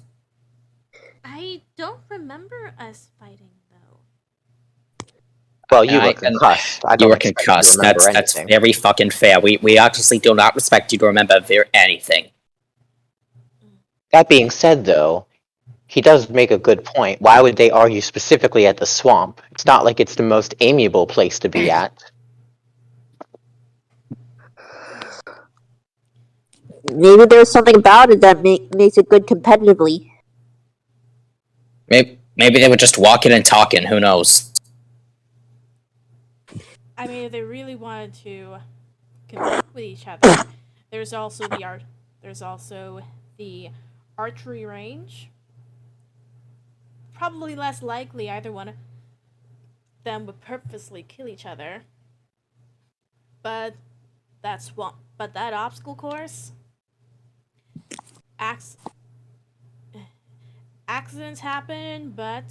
I don't remember us fighting, though. Well, you I- were concussed. I you don't were expect you to concussed. remember That's anything. very fucking fair. We obviously do not expect you to remember anything. That being said, though, he does make a good point. Why would they argue specifically at the swamp? It's not like it's the most amiable place to be at. Maybe there's something about it that makes it good competitively. Maybe they were just walking and talking. Who knows? I mean, if they really wanted to compete with each other, there's also the archery range. Probably less likely either one of them would purposely kill each other. But that obstacle course, accidents happen, but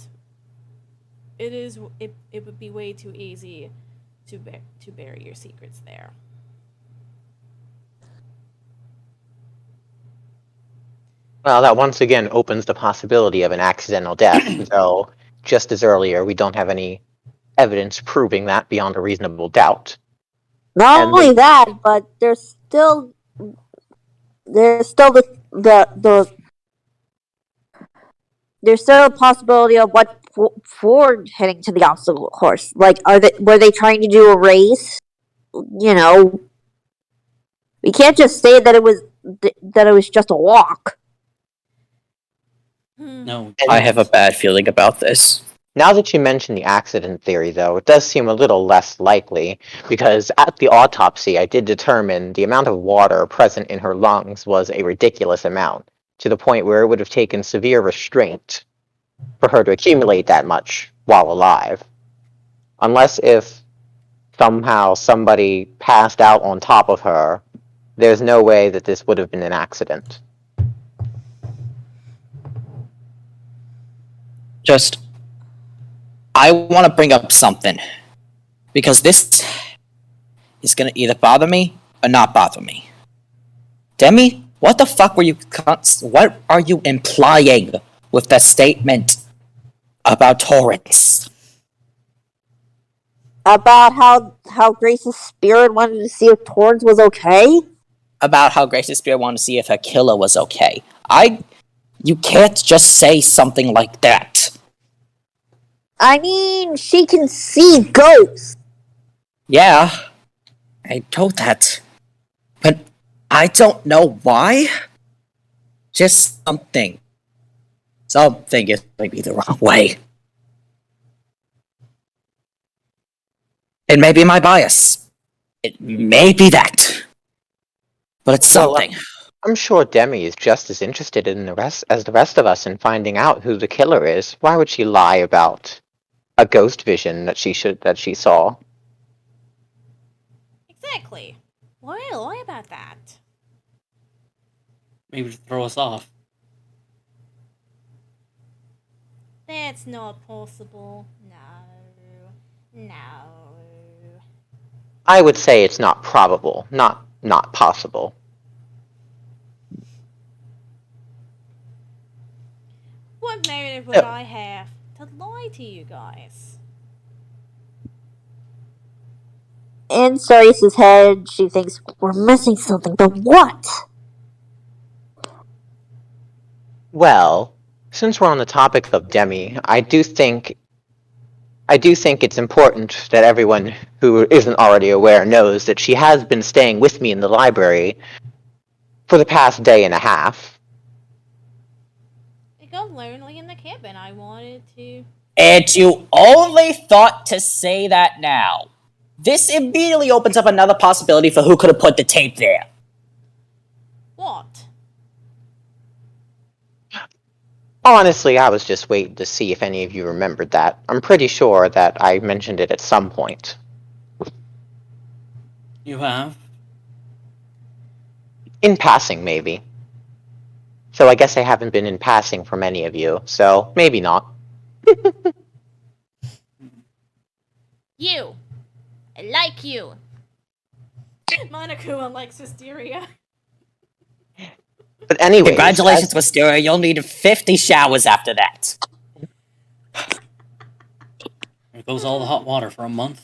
it would be way too easy to bury your secrets there. Well, that once again opens the possibility of an accidental death, though, just as earlier, we don't have any evidence proving that beyond a reasonable doubt. Not And only that, but there's still there's still a possibility of what for heading to the obstacle course. Like, were they trying to do a race? You know, we can't just say that it was just a walk. No, I have a bad feeling about this. Now that you mention the accident theory, though, it does seem a little less likely, because at the autopsy, I did determine the amount of water present in her lungs was a ridiculous amount, to the point where it would have taken severe restraint for her to accumulate that much while alive. Unless if somehow somebody passed out on top of her, there's no way that this would have been an accident. I want to bring up something. Because this is going to either bother me or not bother me. Demi, what the fuck were you... What are you implying with the statement about Torrance. About how Grace's spirit wanted to see if Torrance was okay? About how Grace's spirit wanted to see if her killer was okay. You can't just say something like that. I mean, she can see ghosts. Yeah, I know that. But I don't know why. Just something. Something is maybe the wrong way. It may be my bias. It may be that. But it's Well, something. I'm sure Demi is just as interested in the rest as the rest of us in finding out who the killer is. Why would she lie about a ghost vision that she saw? Exactly. Why lie about that? Maybe to throw us off. That's not possible. No. I would say it's not probable, not possible. What motive would I have to lie to you guys? In Circe's head, she thinks we're missing something, but what? Well, since we're on the topic of Demi, I do think it's important that everyone who isn't already aware knows that she has been staying with me in the library for the past day and a half. It got lonely in the cabin. I wanted to. And you only thought to say that now. This immediately opens up another possibility for who could have put the tape there. What? Honestly, I was just waiting to see if any of you remembered that. I'm pretty sure that I mentioned it at some point. You have? In passing, maybe. So I guess I haven't been in passing for many of you, so maybe not. You! I like you! Monokuma likes Wisteria. But anyways, Congratulations, Wisteria. You'll need 50 showers after that. There goes all the hot water for a month.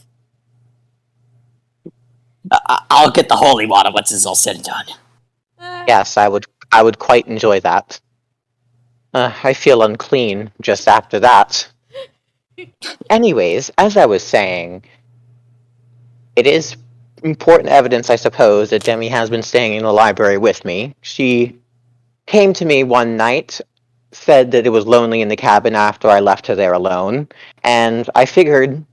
I'll get the holy water once it's all said and done. Yes, I would quite enjoy that. I feel unclean just after that. Anyways, as I was saying, it is important evidence, I suppose, that Demi has been staying in the library with me. She came to me one night, said that it was lonely in the cabin after I left her there alone, and I figured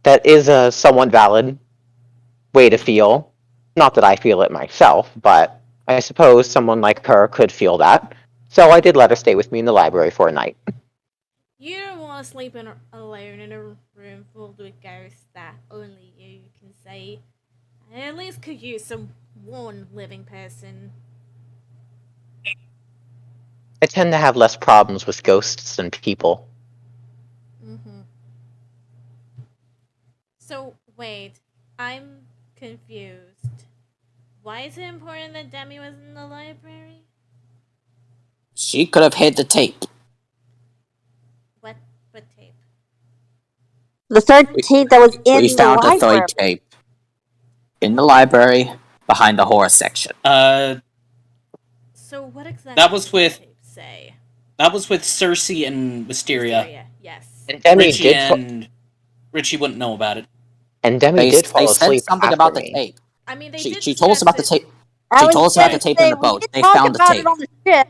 that is a somewhat valid way to feel. Not that I feel it myself, but I suppose someone like her could feel that. So I did let her stay with me in the library for a night. You don't want to sleep alone in a room filled with ghosts that only you can see. I at least could use one living person. I tend to have less problems with ghosts than people. Mm-hmm. So, wait. I'm confused. Why is it important that Demi was in the library? She could have hid the tape. What tape? The 13th that was in We the found the library. third tape in the library behind the horror section. So what exactly That was with- did the tape say? That was with Circe and Wisteria. Yes. And Demi Richie did and Richie wouldn't know about it. and Demi They did fall said asleep something after about the me. tape. I mean, they She did told us about the discuss it. tape. I She was told us about the gonna tape in say, the boat. We did They talk found the about tape. it on the ship.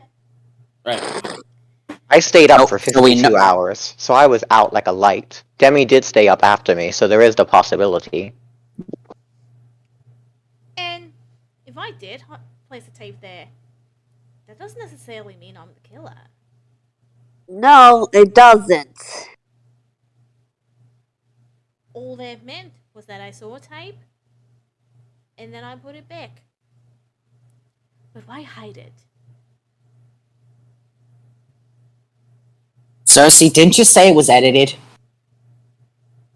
Right. I stayed up Nope, for so we 52 know- hours, so I was out like a light. Demi did stay up after me, so there is the possibility. And if I did place a tape there, that doesn't necessarily mean I'm the killer. No, it doesn't. All that meant was that I saw a tape, and then I put it back. But why hide it? Circe, didn't you say it was edited?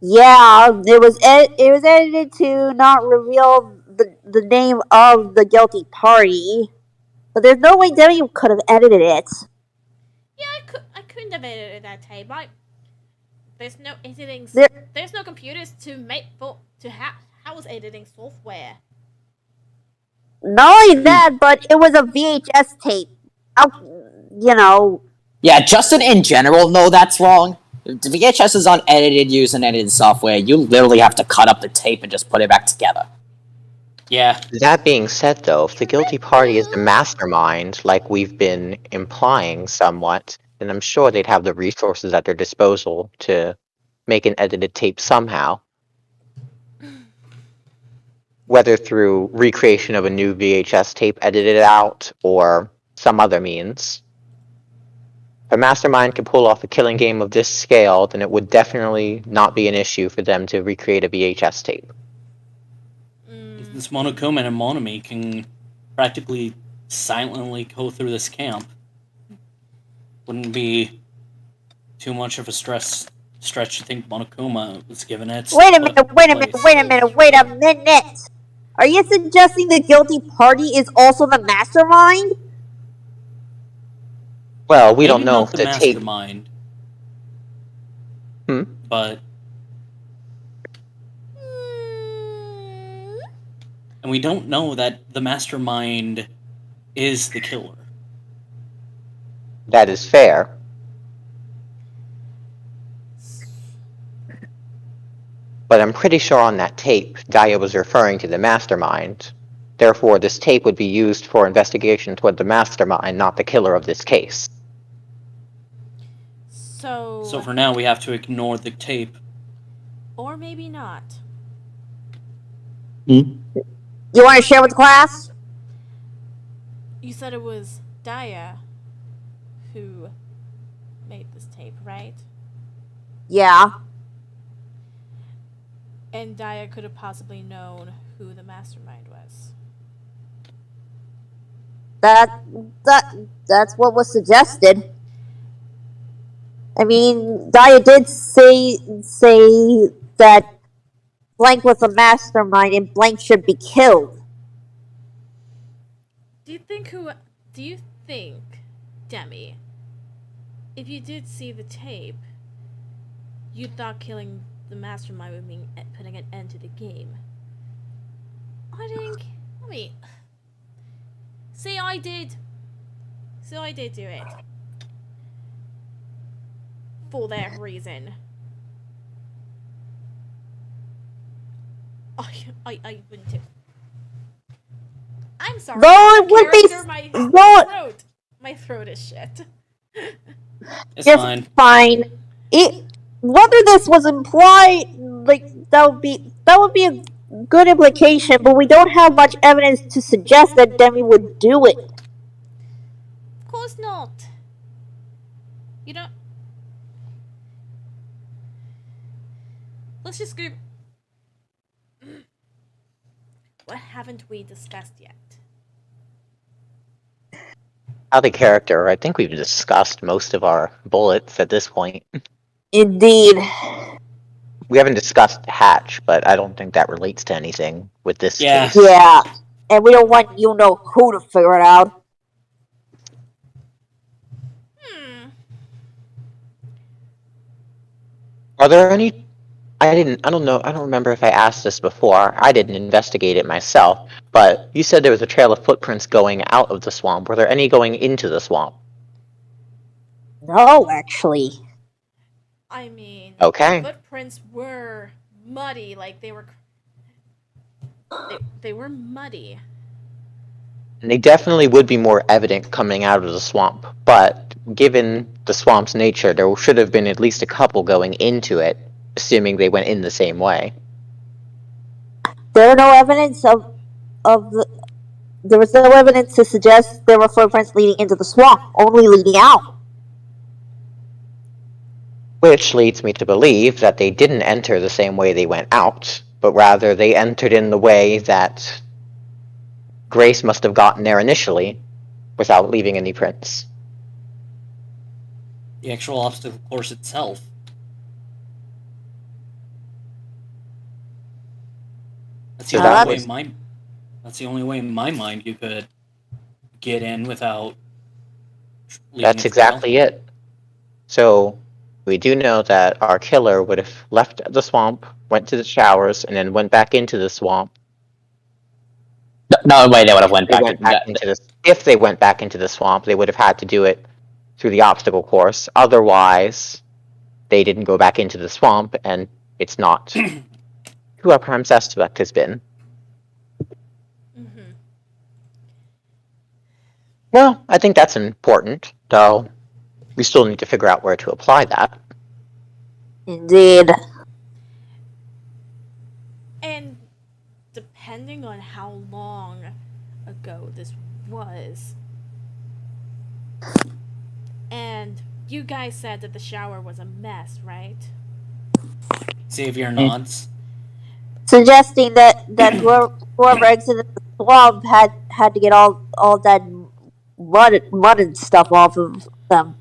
Yeah, it was edited to not reveal the name of the guilty party. But there's no way Demi could have edited it. Yeah, I couldn't have edited that tape. Like, there's no editing. There's no computers to house editing software. Not only that, but it was a VHS tape. You know. Yeah, Justin, in general, no, that's wrong. The VHS is unedited using edited software. You literally have to cut up the tape and just put it back together. Yeah. That being said, though, if the guilty party is the mastermind, like we've been implying somewhat, then I'm sure they'd have the resources at their disposal to make an edited tape somehow. Whether through recreation of a new VHS tape edited out, or some other means. If a mastermind can pull off a killing game of this scale, then it would definitely not be an issue for them to recreate a VHS tape. This Monokuma and Monomi can practically silently go through this camp. Wouldn't be too much of a stretch to think Monokuma was given it. Wait a minute. Are you suggesting the guilty party is also the mastermind? Well, we Maybe don't know not if the the tape... mastermind. But... And we don't know that the mastermind is the killer. That is fair. But I'm pretty sure on that tape, Gaia was referring to the mastermind. Therefore, this tape would be used for investigation toward the mastermind, not the killer of this case. So for now, we have to ignore the tape. Or maybe not. You want to share with the class? You said it was Daya who made this tape, right? Yeah. And Daya could have possibly known who the mastermind was. That's what was suggested. I mean, Daya did say that Blank was a mastermind and Blank should be killed. Do you think, Demi, if you did see the tape, you thought killing the mastermind would mean putting an end to the game? See, I did do it. For that reason. I wouldn't do. I'm sorry. Though it would be... My throat is shit. It's fine. Fine. Whether this was implied, that would be a good implication, but we don't have much evidence to suggest that Demi would do it. Of course not. You don't. Let's just go. What haven't we discussed yet? Out of character, I think we've discussed most of our bullets at this point. Indeed. We haven't discussed Hatch, but I don't think that relates to anything with this case. Yeah, and we don't want you-know-who to figure it out. Are there any... I don't remember if I asked this before. I didn't investigate it myself, but you said there was a trail of footprints going out of the swamp. Were there any going into the swamp? No, actually. I mean, okay. The footprints were muddy, like they were muddy. And they definitely would be more evident coming out of the swamp, but given the swamp's nature, there should have been at least a couple going into it, assuming they went in the same way. There was no evidence there was no evidence to suggest there were footprints leading into the swamp, only leading out. Which leads me to believe that they didn't enter the same way they went out, but rather they entered in the way that Grace must have gotten there initially, without leaving any prints. The actual obstacle course itself. That's the only way in my mind you could get in without leaving. That's exactly it. So we do know that our killer would have left the swamp, went to the showers, and then went back into the swamp. No way they would have went They back. went back into this. If they went back into the swamp, they would have had to do it through the obstacle course. Otherwise, they didn't go back into the swamp, and it's not who our prime suspect has been. Mm-hmm. Well, I think that's important, though we still need to figure out where to apply that. Indeed. And depending on how long ago this was, and you guys said that the shower was a mess, right? Xavier nods. Suggesting that whoever exited the swamp had to get all that mud and stuff off of them.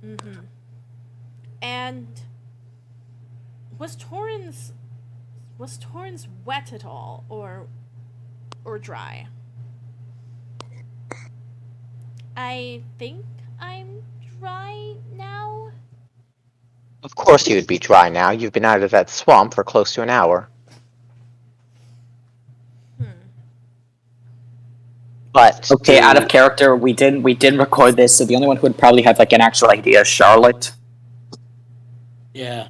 Mm-hmm. And was Torrens wet at all, or dry? I think I'm dry now. Of course you would be dry now. You've been out of that swamp for close to an hour. But Okay, out of character, we didn't record this, so the only one who would probably have like an actual idea is Charlotte. Yeah.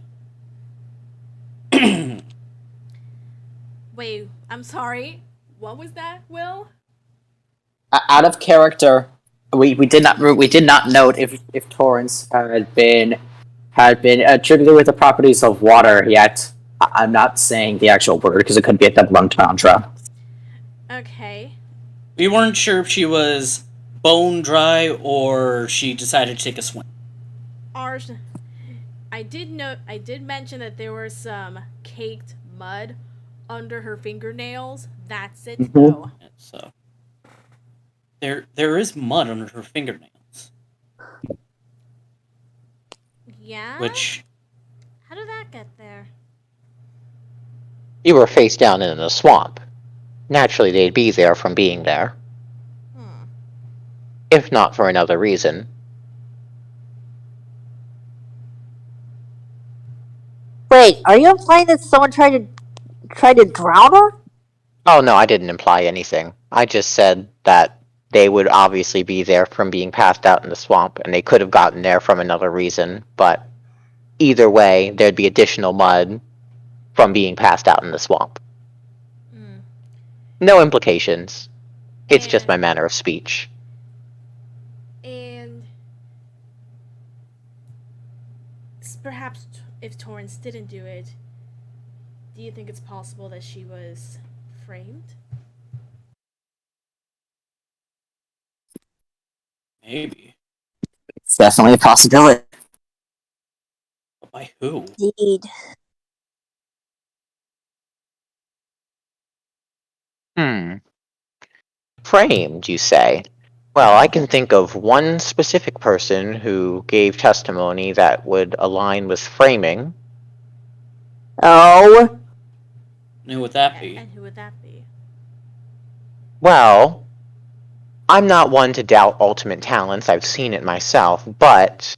Wait, I'm sorry. What was that, Will? Out of character, we did not note if Torrance had been attributed with the properties of water yet. I'm not saying the actual word because it could be a double entendre. Okay. We weren't sure if she was bone dry or she decided to take a swim. I did mention that there was some caked mud under her fingernails. That's it, though. So there is mud under her fingernails. Yeah? Which How did that get there? you were face down in a swamp. Naturally, they'd be there from being there. If not for another reason. Wait, are you implying that someone tried to drown her? Oh no, I didn't imply anything. I just said that they would obviously be there from being passed out in the swamp, and they could have gotten there from another reason, but either way, there'd be additional mud from being passed out in the swamp. No implications. It's just my manner of speech. And perhaps if Torrance didn't do it, do you think it's possible that she was framed? maybe. It's definitely a possibility. But by who? Indeed. Framed, you say? Well, I can think of one specific person who gave testimony that would align with framing. Oh. Who would that be? And who would that be? Well, I'm not one to doubt ultimate talents. I've seen it myself, but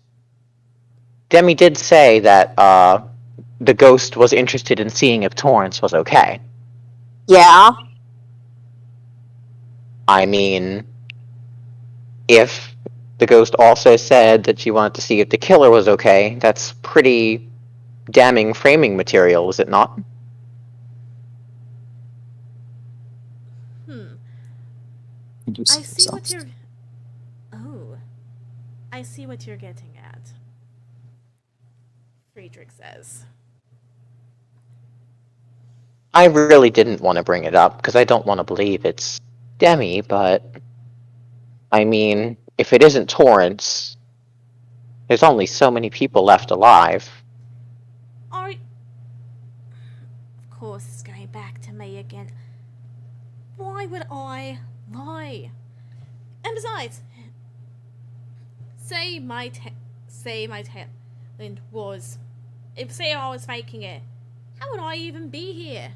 Demi did say that the ghost was interested in seeing if Torrance was okay. Yeah. I mean, if the ghost also said that she wanted to see if the killer was okay, that's pretty damning framing material, is it not? I see what you're... Oh. I see what you're getting at. Friedrich says. I really didn't want to bring it up, because I don't want to believe it's Demi, but... I mean, if it isn't Torrance, there's only so many people left alive. Of course, it's going back to me again. Why would I lie? And besides, say my talent was... Say I was faking it, how would I even be here?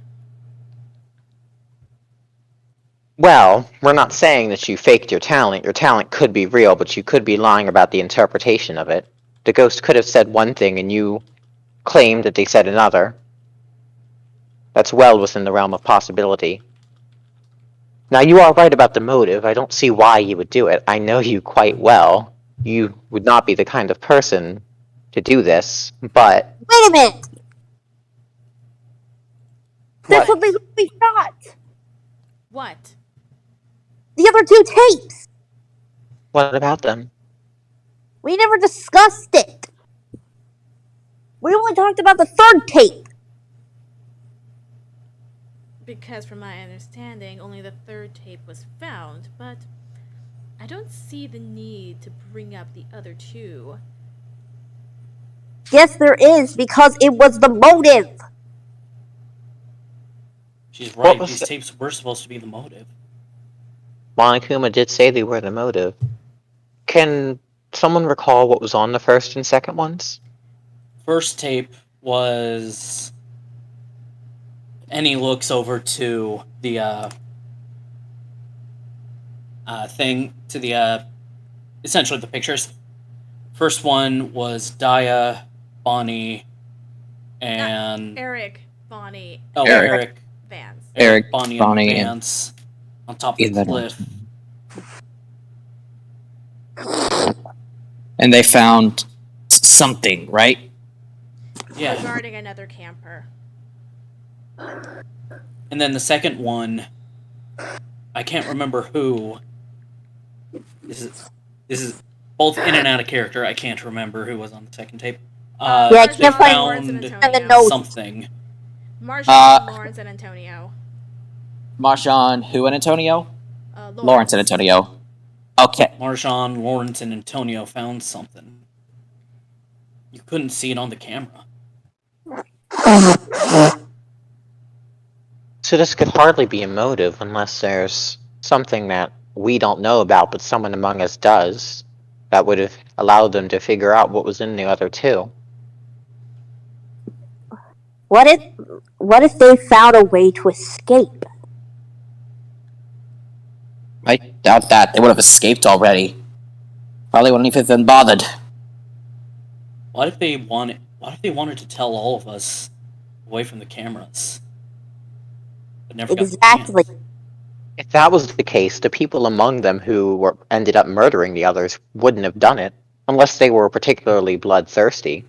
Well, we're not saying that you faked your talent. Your talent could be real, but you could be lying about the interpretation of it. The ghost could have said one thing and you claimed that they said another. That's well within the realm of possibility. Now, you are right about the motive. I don't see why you would do it. I know you quite well. You would not be the kind of person to do this, but... Wait a minute! There's What? something we forgot! What? The other 2 tapes! What about them? We never discussed it! We only talked about the 3rd tape! Because from my understanding, only the 3rd tape was found, but I don't see the need to bring up the other 2. Yes, there is, because it was the motive! She's What right. was These the- tapes were supposed to be the motive. Monokuma did say they were the motive. Can someone recall what was on the first and second ones? First tape was Annie looks over to the thing, to the essentially the pictures. First one was Daya, Bonnie, and Eric, Bonnie, Eric, Vance. Eric, Bonnie, Bonnie, and and- Vance on top of the Either cliff. And they found something, right? Yeah, Regarding another camper. and then the second one, I can't remember who. This is both in and out of character. I can't remember who was on the second tape. Yeah, I they can't find Lawrence and found Antonio. And the notes. something. Marshall, Lawrence, and Antonio. Marshawn, who and Antonio? Lawrence. And Antonio. Okay. Marshawn, Lawrence, and Antonio found something. You couldn't see it on the camera. So this could hardly be a motive unless there's something that we don't know about, but someone among us does, that would have allowed them to figure out what was in the other 2. What if they found a way to escape? I doubt that. They would have escaped already. Probably wouldn't even been bothered. What if they wanted to tell all of us away from the cameras? But never got the Exactly. chance? If that was the case, the people among them who ended up murdering the others wouldn't have done it, unless they were particularly bloodthirsty.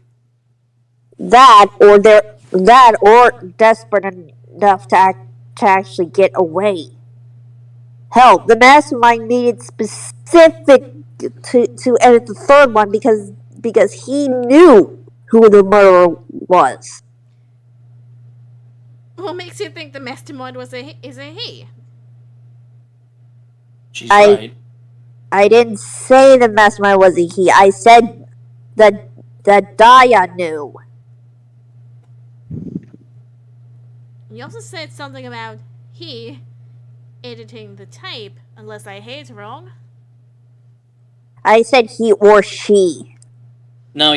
That or desperate enough to actually get away. Hell, the mastermind needed specific to edit the 3rd one because he knew who the murderer was. What makes you think the mastermind is a he? She's I- right. I didn't say the mastermind was a he. I said that Daya knew. You also said something about he editing the tape, unless I heard wrong. I said he or she. No,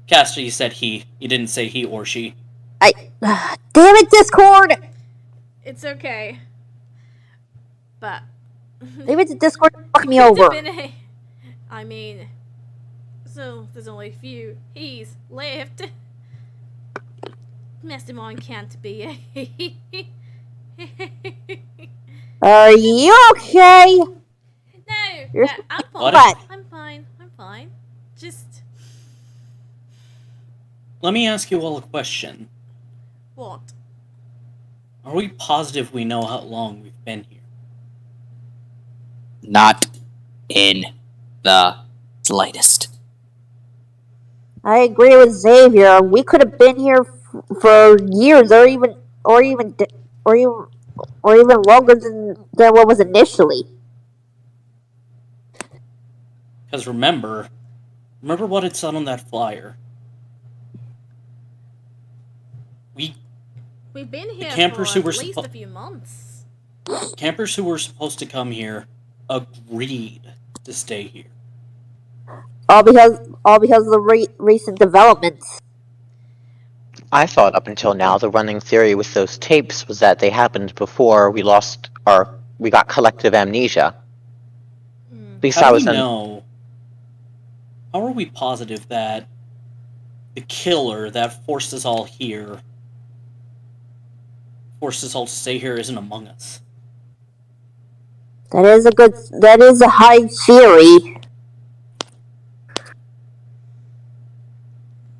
Caster, you said he. You didn't say he or she. Damn it, Discord! It's okay. But Damn it, Discord, fuck me Could've over. been I mean, so there's only a few he's left. Mastermind can't be a he. Are you okay? No, You're I'm fine. what? I'm fine. I'm fine. Just Let me ask you all a question. what? Are we positive we know how long we've been here? Not in the slightest. I agree with Xavier. We could have been here for years, or even longer than what was initially. Because remember what it said on that flyer. We've been here campers for who were at least suppo- a few months. Campers who were supposed to come here agreed to stay here. All because of the recent developments. I thought up until now the running theory with those tapes was that they happened before we lost our we got collective amnesia. Mm. At least How I do was we in. know? How are we positive that the killer that forced us all here, forced us all to stay here, isn't among us? That is a high theory.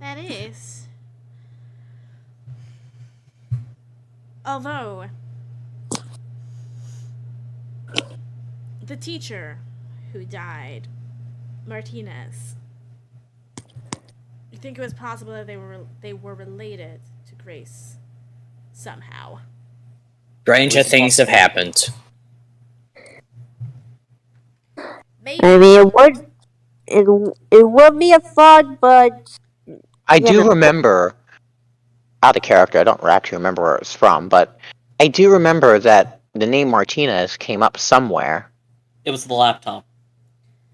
That is. Although, the teacher who died, Martinez, you think it was possible that they were related to Grace somehow? Stranger things have happened. Maybe. I mean, it would be a thought, but I you do know. remember, out of character, I don't actually remember where it was from, but I do remember that the name Martinez came up somewhere. It was the laptop.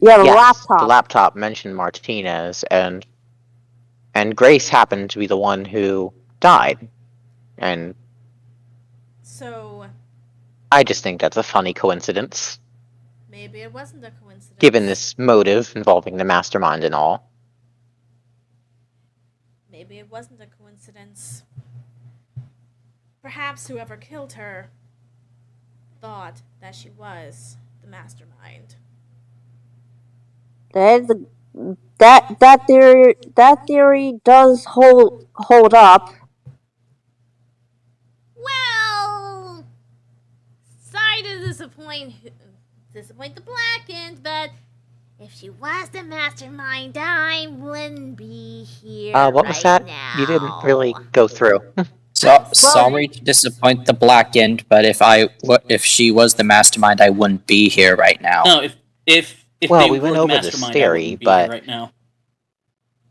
Yeah, the Yes, laptop. the laptop mentioned Martinez, and Grace happened to be the one who died. And So, I just think that's a funny coincidence, maybe it wasn't a coincidence. given this motive involving the mastermind and all. Maybe it wasn't a coincidence. Perhaps whoever killed her thought that she was the mastermind. That theory does hold up. Well, sorry to disappoint the Blackened, but if she was the mastermind, I wouldn't be here What was right that? now. You didn't really go through. So sorry to disappoint the Blackened, but if she was the mastermind, I wouldn't be here right now. No, if Well, they we were went the over this mastermind, I theory, wouldn't be but- here right now.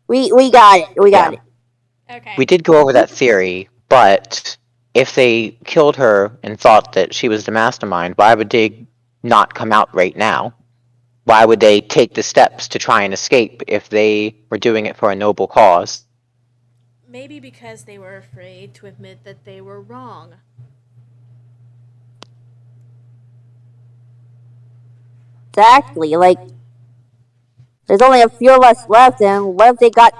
We got it. We got Yeah. it. Okay. We did go over that theory, but if they killed her and thought that she was the mastermind, why would they not come out right now? Why would they take the steps to try and escape if they were doing it for a noble cause? Maybe because they were afraid to admit that they were wrong. Exactly. Like, there's only a few of us left, and what if they got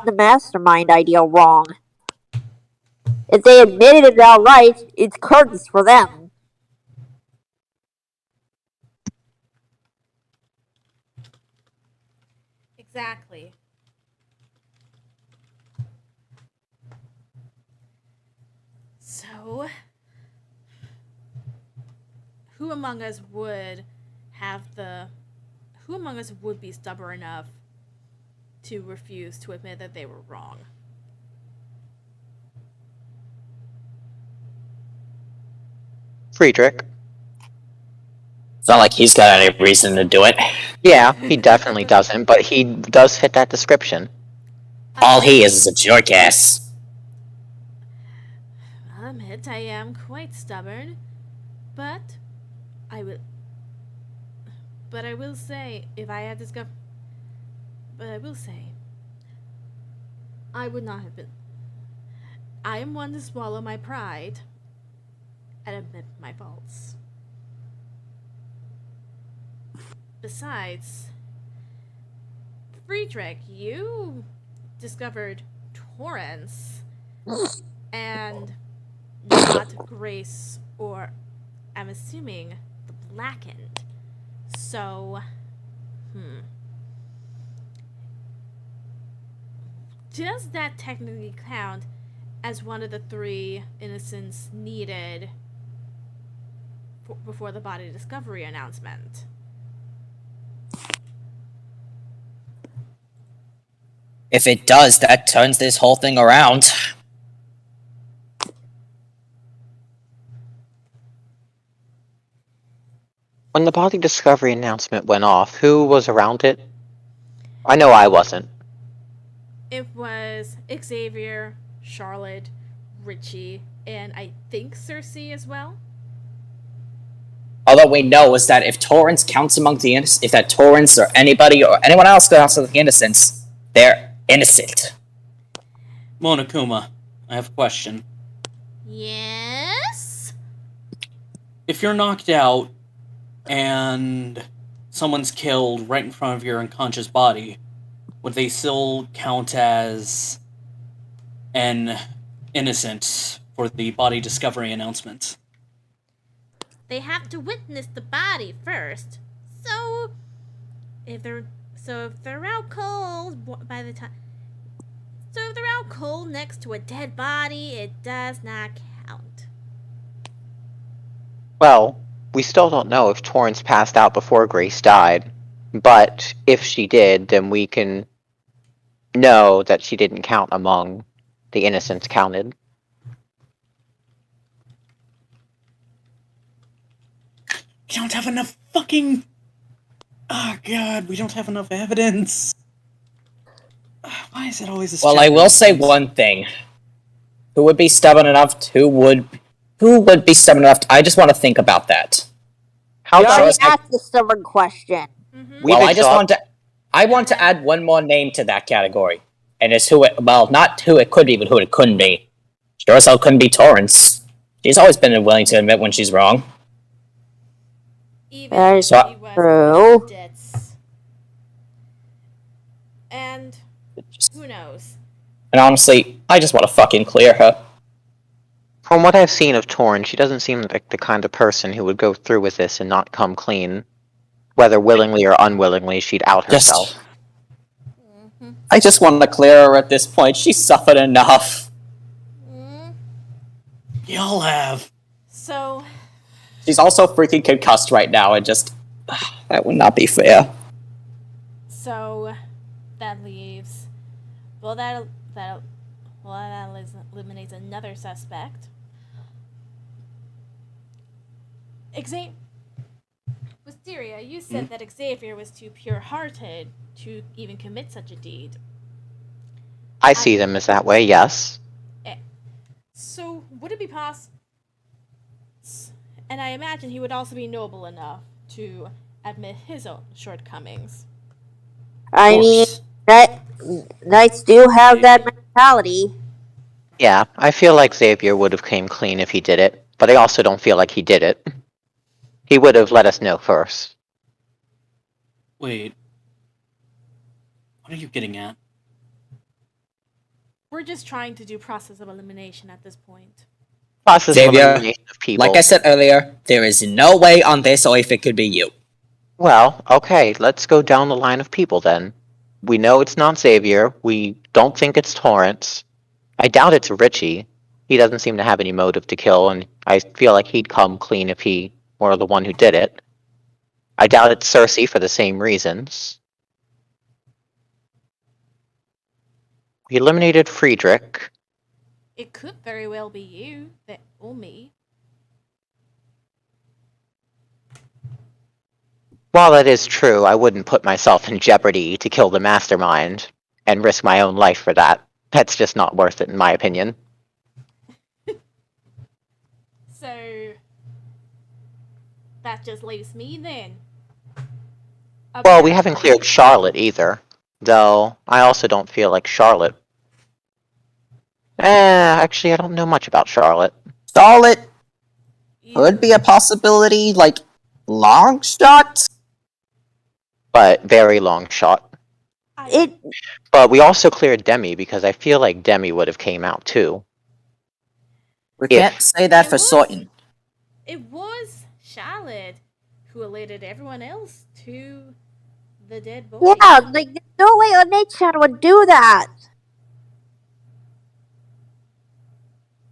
the mastermind idea wrong? If they admitted it outright, it's curtains for them. Exactly. So, who among us would be stubborn enough to refuse to admit that they were wrong? Friedrich. It's not like he's got any reason to do it. Yeah, he definitely doesn't, but he does fit that description. All he is a jerk ass. I'll admit I am quite stubborn, but I will say, if I had discovered... But I will say, I would not have been... I am one to swallow my pride and admit my faults. Besides, Friedrich, you discovered Torrance and not Grace, or I'm assuming the Blackened. So, does that technically count as one of the 3 innocents needed before the body discovery announcement? If it does, that turns this whole thing around. When the body discovery announcement went off, who was around it? I know I wasn't. It was Xavier, Charlotte, Richie, and I think Circe as well. All that we know is that if Torrance counts among the innocent, if that Torrance or anybody or anyone else counts among the innocents, they're innocent. Monokuma, I have a question. Yes? if you're knocked out and someone's killed right in front of your unconscious body, would they still count as an innocent for the body discovery announcement? They have to witness the body first. So if they're out cold by the time, so if they're out cold next to a dead body, it does not count. Well, we still don't know if Torrance passed out before Grace died, but if she did, then we can know that she didn't count among the innocents counted. We don't have enough fucking... Oh god, we don't have enough evidence. Why is it always this? Well, I will say one thing. Who would be stubborn enough? Who would be stubborn enough? I just want to think about that. How You Yeah, already it's like- asked the stubborn question. Mm-hmm. We've Well, I just exhaust- want to. I want to add one more name to that category, and it's who it. Well, not who it could be, but who it couldn't be. Sure as hell couldn't be Torrance. She's always been willing to admit when she's wrong. Even That if is he was true. debts. And who knows? And honestly, I just want to fucking clear her. From what I've seen of Torrance, she doesn't seem like the kind of person who would go through with this and not come clean. Whether willingly or unwillingly, she'd out herself. Mm-hmm. I just want to clear her at this point. She's suffered enough. Mm-hmm. Y'all have. So She's also freaking concussed right now, and just that would not be fair. So that leaves. Well, that eliminates another suspect. Wisteria, you said that Xavier was too pure-hearted to even commit such a deed. I see them as that way, yes. So would it be possible? And I imagine he would also be noble enough to admit his own shortcomings. I mean, that knights do have that mentality. Yeah, I feel like Xavier would have came clean if he did it, but I also don't feel like he did it. He would have let us know first. Wait. What are you getting at? We're just trying to do process of elimination at this point. Process of Xavier, elimination of people. Like I said earlier, there is no way on this or if it could be you. Well, okay, let's go down the line of people then. We know it's not Xavier. We don't think it's Torrance. I doubt it's Richie. He doesn't seem to have any motive to kill, and I feel like he'd come clean if he were the one who did it. I doubt it's Circe for the same reasons. We eliminated Friedrich. It could very well be you, or me. While that is true, I wouldn't put myself in jeopardy to kill the mastermind and risk my own life for that. That's just not worth it, in my opinion. So that just leaves me then. Well, we haven't cleared Charlotte either, though I also don't feel like Charlotte. Actually, I don't know much about Charlotte. Charlotte You- could be a possibility, like long shot. But very long shot. It But we also cleared Demi because I feel like Demi would have came out too. We If- can't say that It for was- certain. It was Charlotte who alerted everyone else to the dead boy. yeah, like there's no way a night shadow would do that.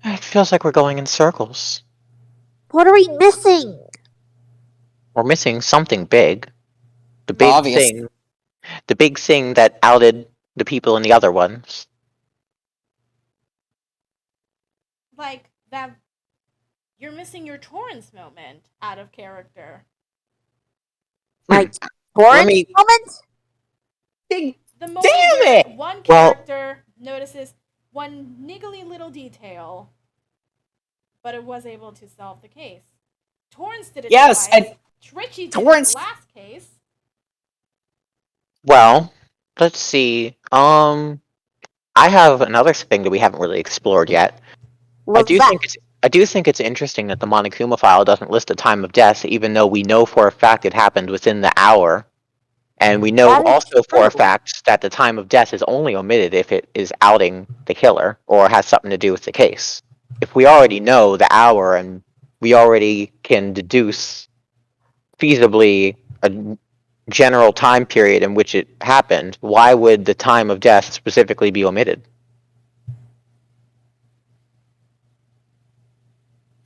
It feels like we're going in circles. What are we missing? We're missing something big. The big Obvious. thing. The big thing that outed the people in the other ones. Like that. You're missing your Torrance moment out of character. Like Torrance me- moment? Big The moment Damn where it! one Well- character notices one niggly little detail, but it was able to solve the case. Torrance did it Yes, twice. and Richie did Torrance- it in the last case. Well, let's see. I have another thing that we haven't really explored yet. I What's do that? think I do think it's interesting that the Monokuma file doesn't list the time of death, even though we know for a fact it happened within the hour. And we know That is also for a true. fact that the time of death is only omitted if it is outing the killer or has something to do with the case. If we already know the hour and we already can deduce feasibly a general time period in which it happened, why would the time of death specifically be omitted?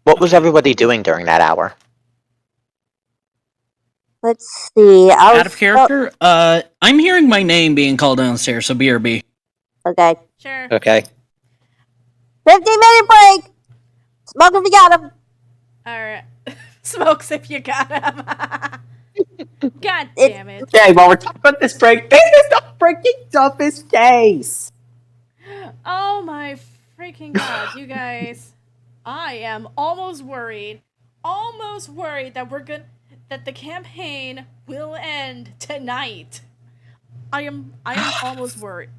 What was Okay. everybody doing during that hour? Let's see. I Out was of character, I'm hearing my name being called downstairs, so BRB. okay. Sure. Okay. 15-minute break. Smoke if you got him. Alright. Smokes if you got him. God It- damn it. Okay, while we're talking about this break, this is the freaking toughest case. Oh my freaking god, you guys. I am almost worried that that the campaign will end tonight. I am almost worried.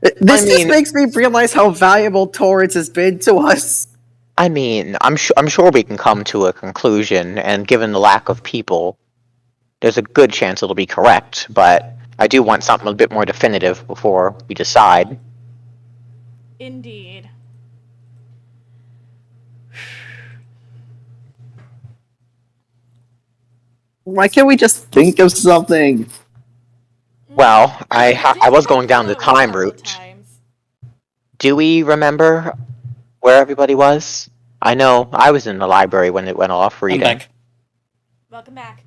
This I just mean- makes me realize how valuable Torrance has been to us. I mean, I'm sure we can come to a conclusion, and given the lack of people, there's a good chance it'll be correct, but I do want something a bit more definitive before we decide. Indeed. Why can't we just think of something? Well, I Did was have going down the clues a time couple route. times. Do we remember where everybody was? I know I was in the library when it went off I'm reading. back. Welcome back.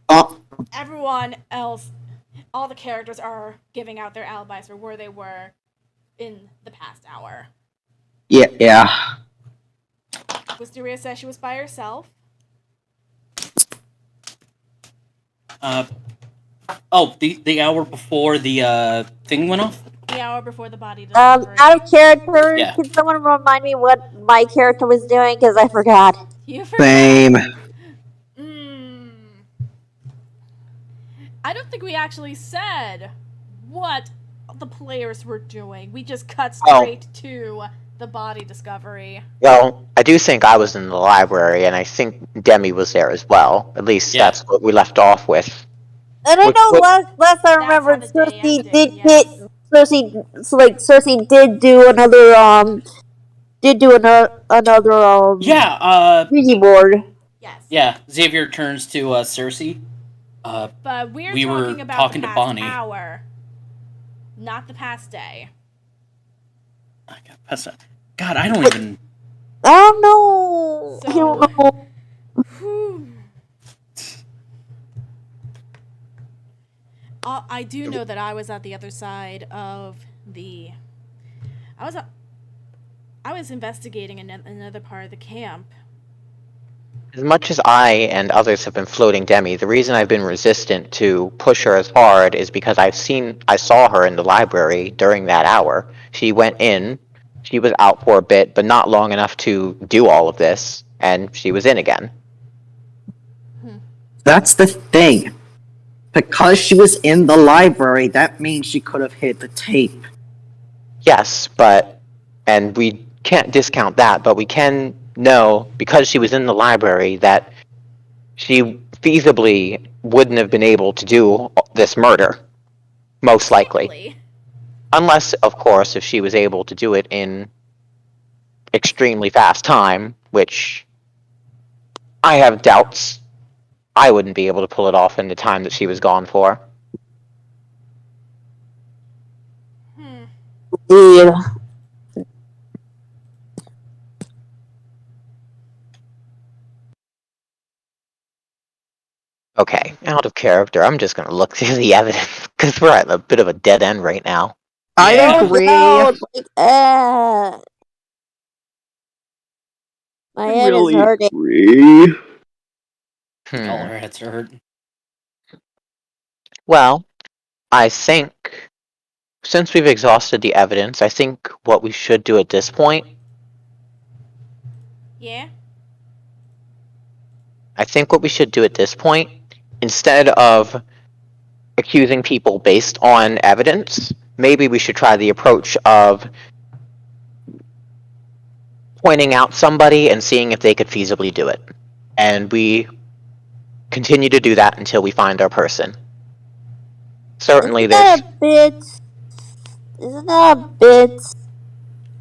Oh, Everyone else, all the characters are giving out their alibis for where they were in the past hour. yeah. Wisteria says she was by herself. The hour before the thing went off? The hour before the body delivery. Out of character, Yeah. can someone remind me what my character was doing? Because I forgot. You forgot. Same. I don't think we actually said what the players were doing. We just cut straight to the body discovery. Well, I do think I was in the library, and I think Demi was there as well. At least Yeah. that's what we left off with. And I know What- last I That's remember, how the Circe day ended, did yes. Circe did do another Yeah, Ouija board. Yes. yeah. Xavier turns to Circe. But we're We were talking about talking the to past Bonnie. hour, not the past day. God, I don't even. I don't know. I don't So- know. Whew. I do know that I was at the other side of the. I was investigating another part of the camp. As much as I and others have been floating Demi, the reason I've been resistant to push her as hard is because I saw her in the library during that hour. She went in, she was out for a bit, but not long enough to do all of this, and she was in again. That's the thing. Because she was in the library, that means she could have hit the tape. Yes, and we can't discount that, but we can know, because she was in the library, that she feasibly wouldn't have been able to do this murder. Most likely. Quickly. Unless, of course, if she was able to do it in extremely fast time, which I have doubts. I wouldn't be able to pull it off in the time that she was gone for. Yeah. Okay, out of character, I'm just gonna look through the evidence, because we're at a bit of a dead end right now. I Yeah. agree. No, like, my head is hurting. agree. All our heads are hurting. Well, I think, since we've exhausted the evidence, I think what we should do at this point, Yeah. instead of accusing people based on evidence, maybe we should try the approach of pointing out somebody and seeing if they could feasibly do it. And we continue to do that until we find our person. Certainly, Isn't that a bit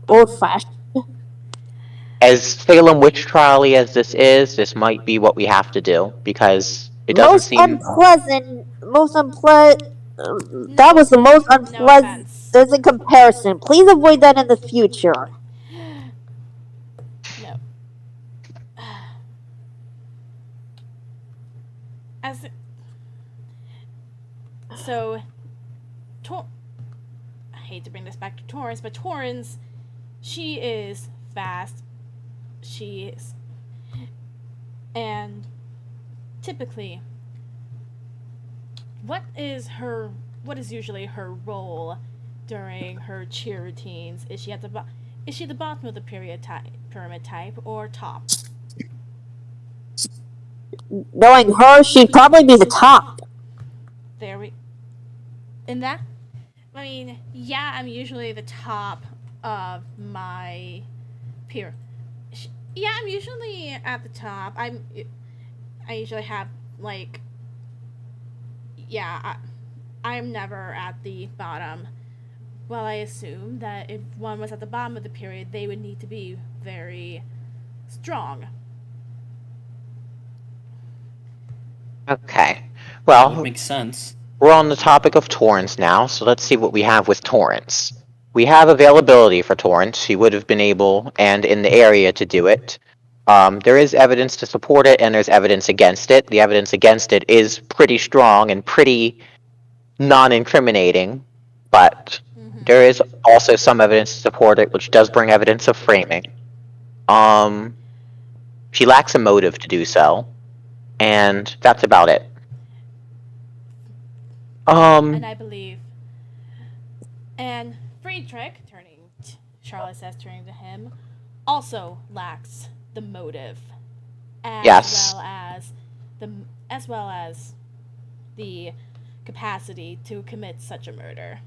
old-fashioned? as Salem witch trial-y as this might be what we have to do, because it doesn't Most seem... unpleasant. No, That was the most no unpleasant offense. comparison. Please avoid that in the future. No. As so, I hate to bring this back to Torrance, but Torrance, she is fast. She is, and typically, what is usually her role during her cheer routines? Is she the bottom of the pyramid type or top? Knowing her, she'd probably be the top. There we. In that, I mean, yeah, I'm usually the top of my peer. Yeah, I'm usually at the top. I usually have like. Yeah, I'm never at the bottom. Well, I assume that if one was at the bottom of the period, they would need to be very strong. Okay. That would Well, make sense. we're on the topic of Torrance now, so let's see what we have with Torrance. We have availability for Torrance. She would have been able and in the area to do it. There is evidence to support it, and there's evidence against it. The evidence against it is pretty strong and pretty non-incriminating, but there is also some evidence to support it, which does bring evidence of framing. She lacks a motive to do so, and that's about it. And I believe. And Friedrich, Charlotte says, turning to him, also lacks the motive, Yes. as well as the capacity to commit such a murder.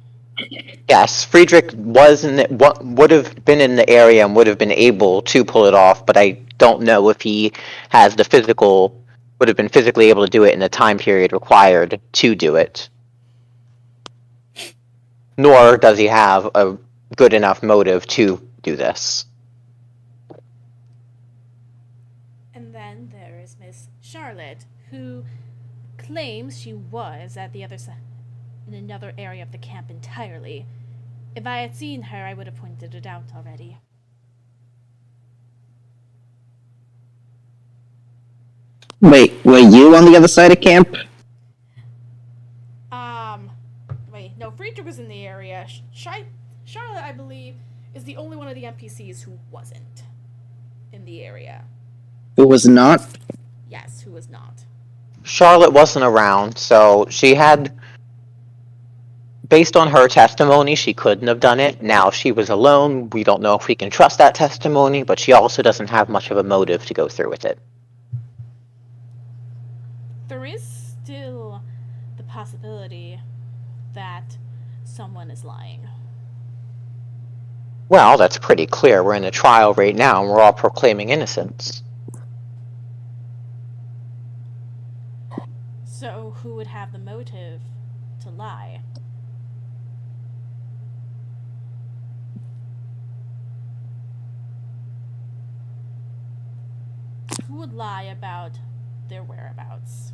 Yes, Friedrich would have been in the area and would have been able to pull it off, but I don't know if he has would have been physically able to do it in the time period required to do it. Nor does he have a good enough motive to do this. And then there is Miss Charlotte, who claims she was at the other side, in another area of the camp entirely. If I had seen her, I would have pointed it out already. Wait, were you on the other side of camp? Wait, no, Friedrich was in the area. Charlotte, I believe, is the only one of the NPCs who wasn't in the area. Who was not? Yes, who was not. Charlotte wasn't around, so she had... Based on her testimony, she couldn't have done it. Now, she was alone. We don't know if we can trust that testimony, but she also doesn't have much of a motive to go through with it. There is still the possibility that someone is lying. Well, that's pretty clear. We're in a trial right now, and we're all proclaiming innocence. So, who would have the motive to lie? Who would lie about their whereabouts?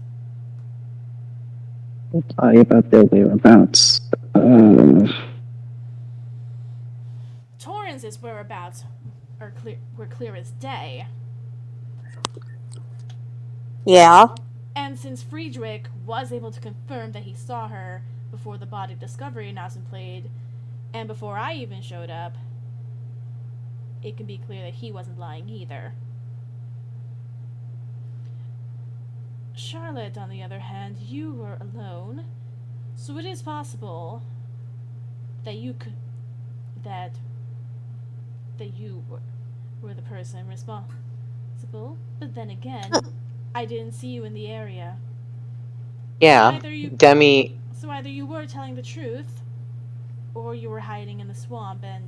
Lie about their whereabouts. Torrance's whereabouts were clear as day. Yeah. And since Friedrich was able to confirm that he saw her before the body discovery announcement played, and before I even showed up, it can be clear that he wasn't lying either. Charlotte, on the other hand, you were alone, so it is possible that you were the person responsible. But then again, I didn't see you in the area. Yeah, Demi... So either you were telling the truth, or you were hiding in the swamp, and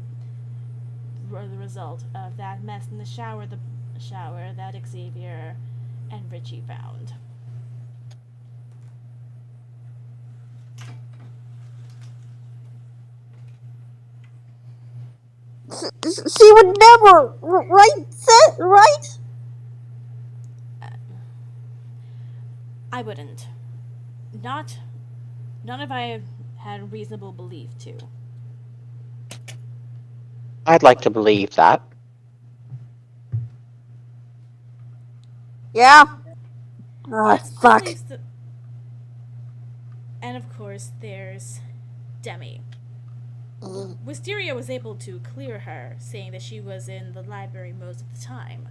were the result of that mess in the shower that Xavier and Richie found. She would never, right? Right? I wouldn't. Not if I had reasonable belief to. I'd like to believe that. Yeah. Oh, Yes, at fuck. least and of course, there's Demi. Wisteria was able to clear her, saying that she was in the library most of the time.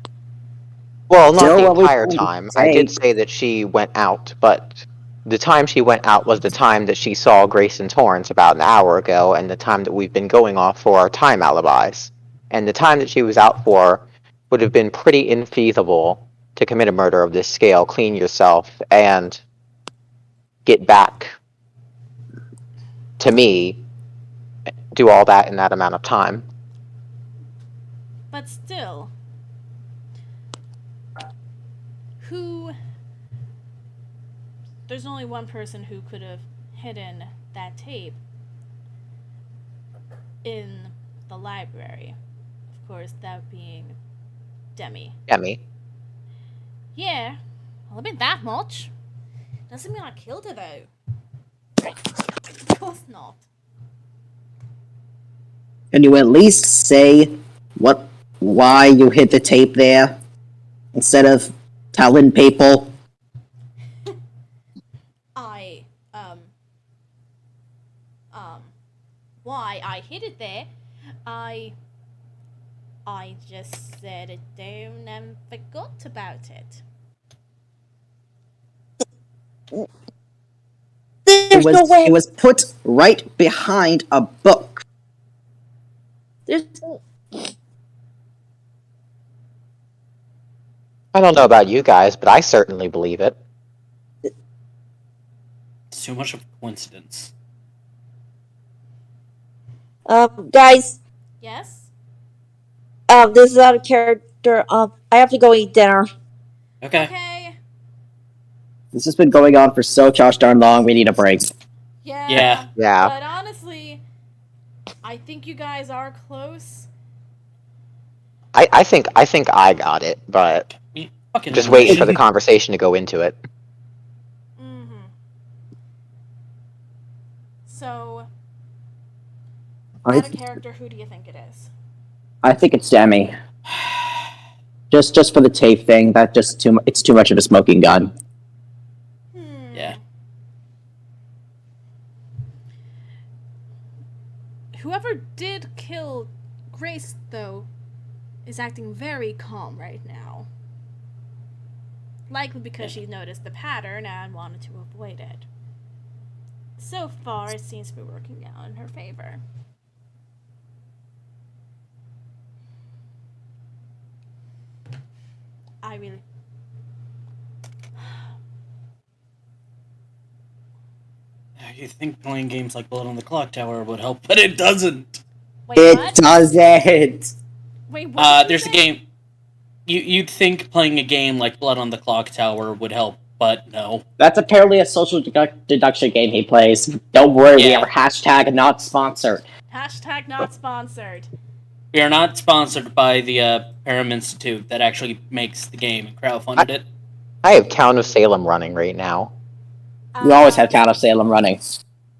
Well, not Still, the what we entire can time. I say- did say that she went out, but the time she went out was the time that she saw Grace and Torrance about an hour ago, and the time that we've been going off for our time alibis. And the time that she was out for would have been pretty infeasible to commit a murder of this scale, clean yourself, and get back to me, do all that in that amount of time. But still, there's only one person who could have hidden that tape in the library. Of course, that being Demi. Demi. Yeah, well, a bit that much. Doesn't mean I killed her, though. Of course not. Can you at least say why you hid the tape there instead of telling people? Why I hid it there, I just set it down and forgot about it. There's no way. It was put right behind a book. There's I don't know about you guys, but I certainly believe it. It's too much of a coincidence. Guys, Yes? this is out of character. I have to go eat dinner. Okay. Okay. This has been going on for so gosh darn long. We need a break. Yeah. Yeah. But honestly, I think you guys are close. I think I got it, but Fucking just waiting for the conversation to go into it. Mm-hmm. So, out of character, who do you think it is? I think it's Demi. Just for the tape thing. It's too much of a smoking gun. Yeah. Whoever did kill Grace, though, is acting very calm right now. Likely because she noticed the pattern and wanted to avoid it. So far, it seems to be working out in her favor. I really... You think playing games like Blood on the Clock Tower would help, but it doesn't. Wait, It what? doesn't. Wait, what? Did you There's say? a game. You'd think playing a game like Blood on the Clock Tower would help, but no. That's apparently a social deduction game he plays. Don't worry, we Yeah. are hashtag not sponsored. Hashtag not sponsored. We are not sponsored by the Param Institute that actually makes the game and crowdfunded it. I have Count of Salem running right now. We always have Count of Salem running.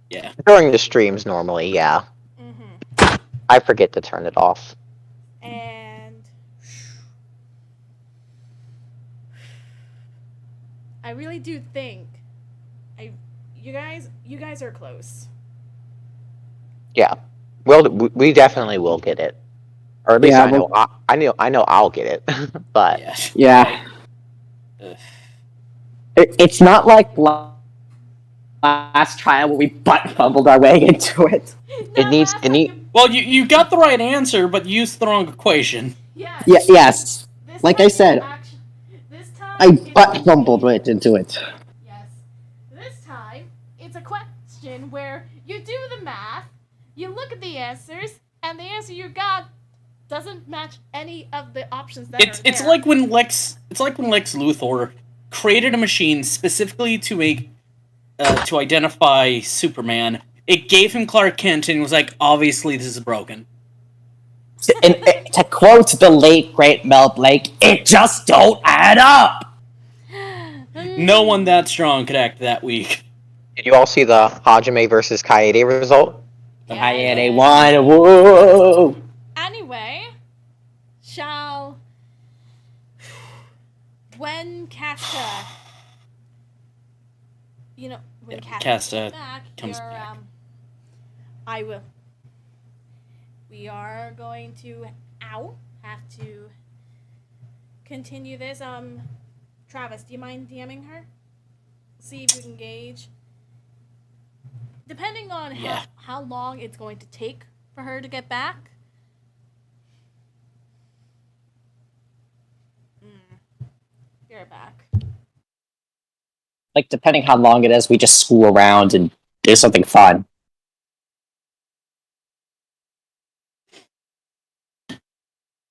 Yeah. During the streams normally, yeah. Mm-hmm. I forget to turn it off. And I really do think you guys are close. Yeah. Well, we definitely will get it. Or at least Yeah, I know I'll get it. But Yeah. Yeah. Ugh. It's not like last trial where we butt fumbled our way into it. it needs Well, you got the right answer, but you used the wrong equation. Yes. Yeah, yes. This Like time I said, this time I it's butt actually- fumbled right into it. Yes. This time it's a question where you do the math, you look at the answers, and the answer you got doesn't match any of the options that are there. It's like when Lex Luthor created a machine specifically to make to identify Superman. It gave him Clark Kent and was like, obviously this is broken. And to quote the late great Mel Blanc, it just don't add up. No one that strong could act that weak. Did you all see the Hajime versus Kaede result? The Hyena won. Whoa. Anyway, when Casta, when Casta back, comes back. I will. We are going to have to continue this. Travis, do you mind DMing her? See if we can gauge. Depending on how long it's going to take for her to get back. You're back. Like, depending how long it is, we just screw around and do something fun.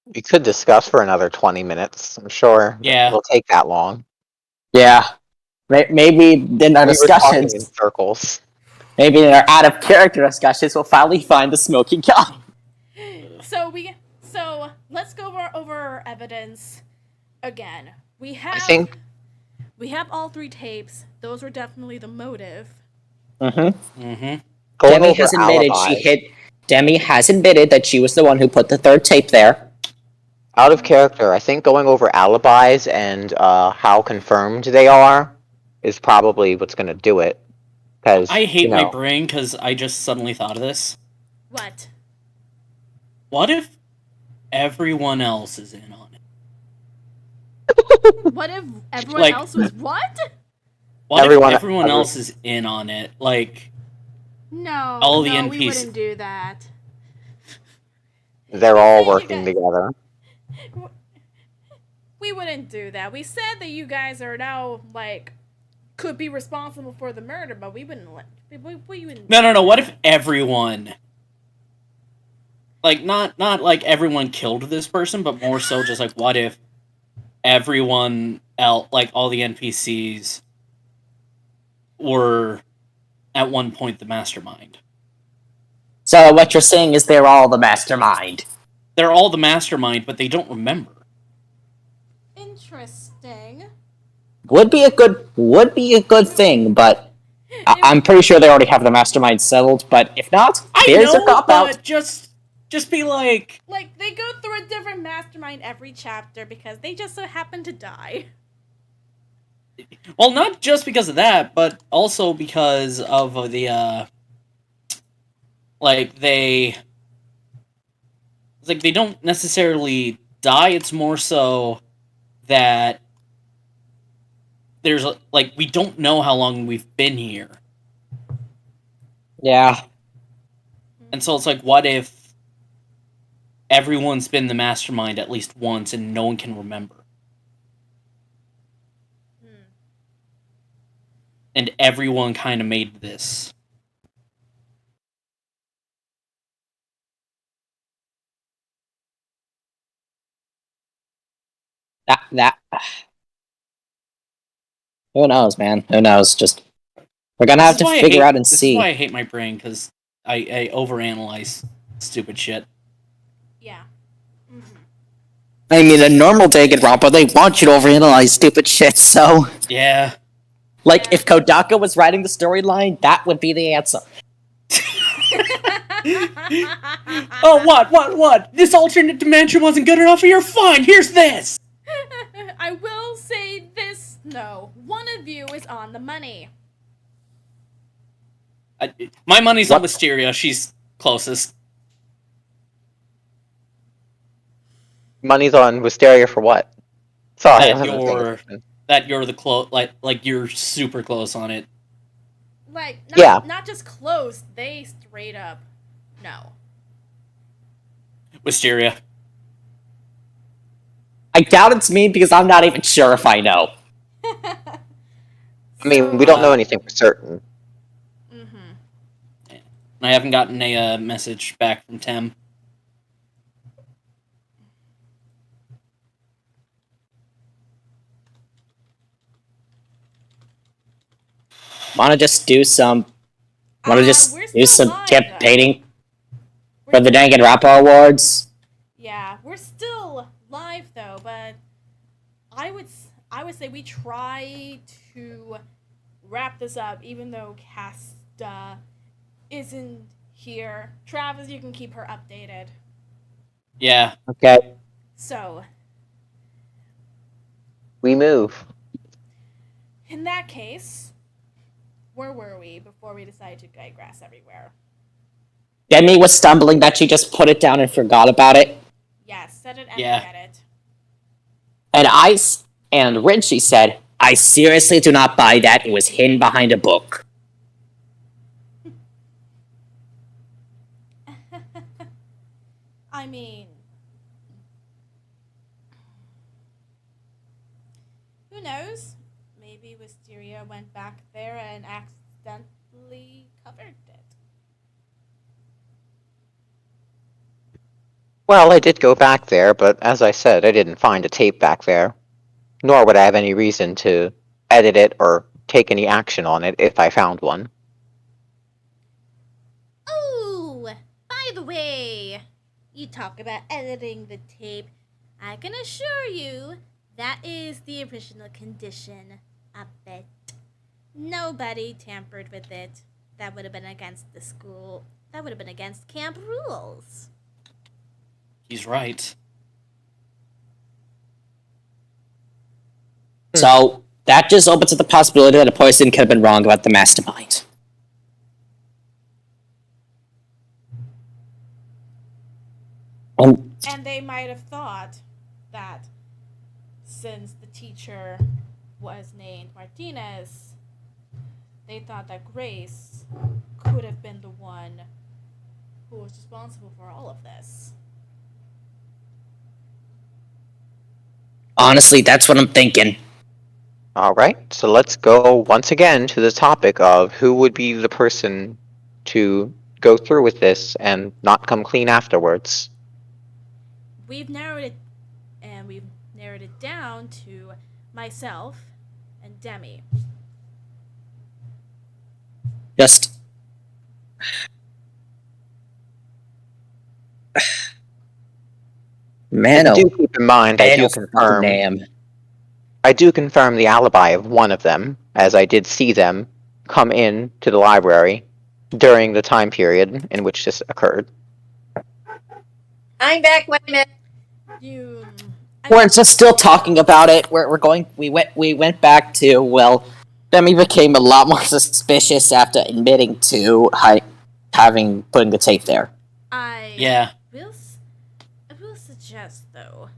We could discuss for another 20 minutes. I'm sure it'll take that long. Yeah. Maybe in our We were talking in discussions, circles. maybe in our out-of-character discussions, we'll finally find the smoking gun. So let's go over our evidence again. We have all 3 tapes. Those were definitely the motive. Demi has admitted that she was the one who put the 3rd tape there. Out of character, I think going over alibis and how confirmed they are is probably what's going to do it. Because I hate my brain because I just suddenly thought of this. What? What if everyone else is in on it? What if everyone else was what? What if everyone else is in on it? Like, no, all the NPCs. We wouldn't do that. They're all working together. We wouldn't do that. We said that you guys are now, could be responsible for the murder, but we wouldn't we wouldn't. No. What if everyone... not like everyone killed this person, but more so just what if everyone else, all the NPCs were at one point the mastermind? So what you're saying is they're all the mastermind. They're all the mastermind, but they don't remember. Interesting. Would be a good thing, but I'm pretty sure they already have the mastermind settled. But if not, there's a cop out. Just be like they go through a different mastermind every chapter because they just so happen to die. Well, not just because of that, but also because of the they don't necessarily die. It's more so that there's we don't know how long we've been here. Yeah. And so it's what if everyone's been the mastermind at least once and no one can remember? And everyone kind of made this. That. Who knows, man? Who knows? We're gonna have to figure out and see. This is why I hate my brain, because I overanalyze stupid shit. Yeah. I mean, a normal day could wrong, but they want you to overanalyze stupid shit, so... Yeah. If Kodaka was writing the storyline, that would be the answer. Oh, what? This alternate dimension wasn't good enough for your fine, here's this! I will say this, no. One of you is on the money. My money's on Wisteria, she's closest. Money's on Wisteria for what? Sorry. That you're the close, you're super close on it. Not just close, they straight up no. Wisteria. I doubt it's me because I'm not even sure if I know. I mean, we don't know anything for certain. I haven't gotten a message back from Tem. Wanna just do some? Wanna just We're do still some live, campaigning though. for the Dangan Rapper Awards? Yeah, we're still live though, but I would say we try to wrap this up, even though Casta isn't here. Travis, you can keep her updated. Yeah. Okay. So, We move. in that case, where were we before we decided to digress everywhere? Demi was stumbling that she just put it down and forgot about it. Yes, set it and Yeah. forget it. And Rinchi said, I seriously do not buy that. It was hidden behind a book. I mean, who knows? Maybe Wisteria went back there and accidentally covered it. Well, I did go back there, but as I said, I didn't find a tape back there. Nor would I have any reason to edit it or take any action on it if I found one. Oh, by the way, you talk about editing the tape. I can assure you that is the original condition of it. Nobody tampered with it. That would have been against the school. That would have been against camp rules. He's right. So that just opens up the possibility that a person could have been wrong about the mastermind. And they might have thought that since the teacher was named Martinez, they thought that Grace could have been the one who was responsible for all of this. Honestly, that's what I'm thinking. Alright, so let's go once again to the topic of who would be the person to go through with this and not come clean afterwards. We've narrowed it down to myself and Demi. Just. Man, Do keep in mind, I do confirm. Damn. I do confirm the alibi of one of them, as I did see them come in to the library during the time period in which this occurred. I'm back. Wait a minute. We're just still talking about it. We went back to, well, Demi became a lot more suspicious after admitting to putting the tape there. Yeah. I will suggest though,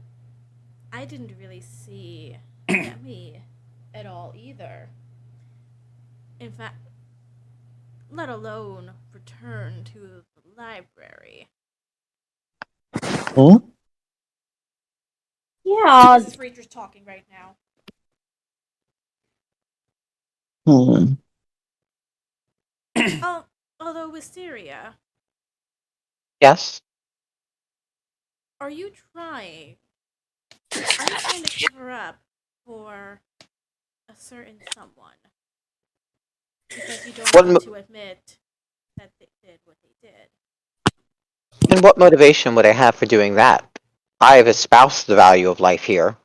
I didn't really see Demi at all either. In fact, let alone return to the library. Hmm? Yeah. This is Rachel's talking right now. Although Wisteria, Yes? are you trying to cover up for a certain someone? Because you don't want to admit that they did what they did. And what motivation would I have for doing that? I have espoused the value of life here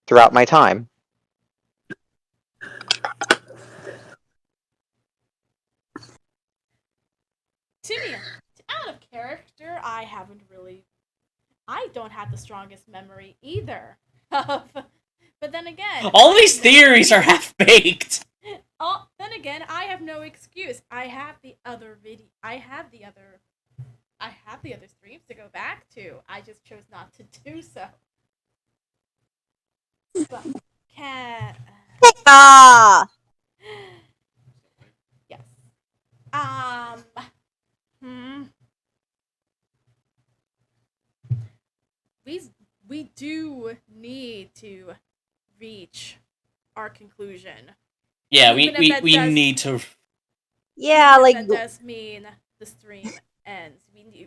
throughout my time. To me, out of character, I don't have the strongest memory either. But then again, All these theories are half-baked. Then again, I have no excuse. I have the other streams to go back to. I just chose not to do so. But yes. We do need to reach our conclusion. Yeah, Even we if that does- need to. Yeah, like that does mean the stream ends.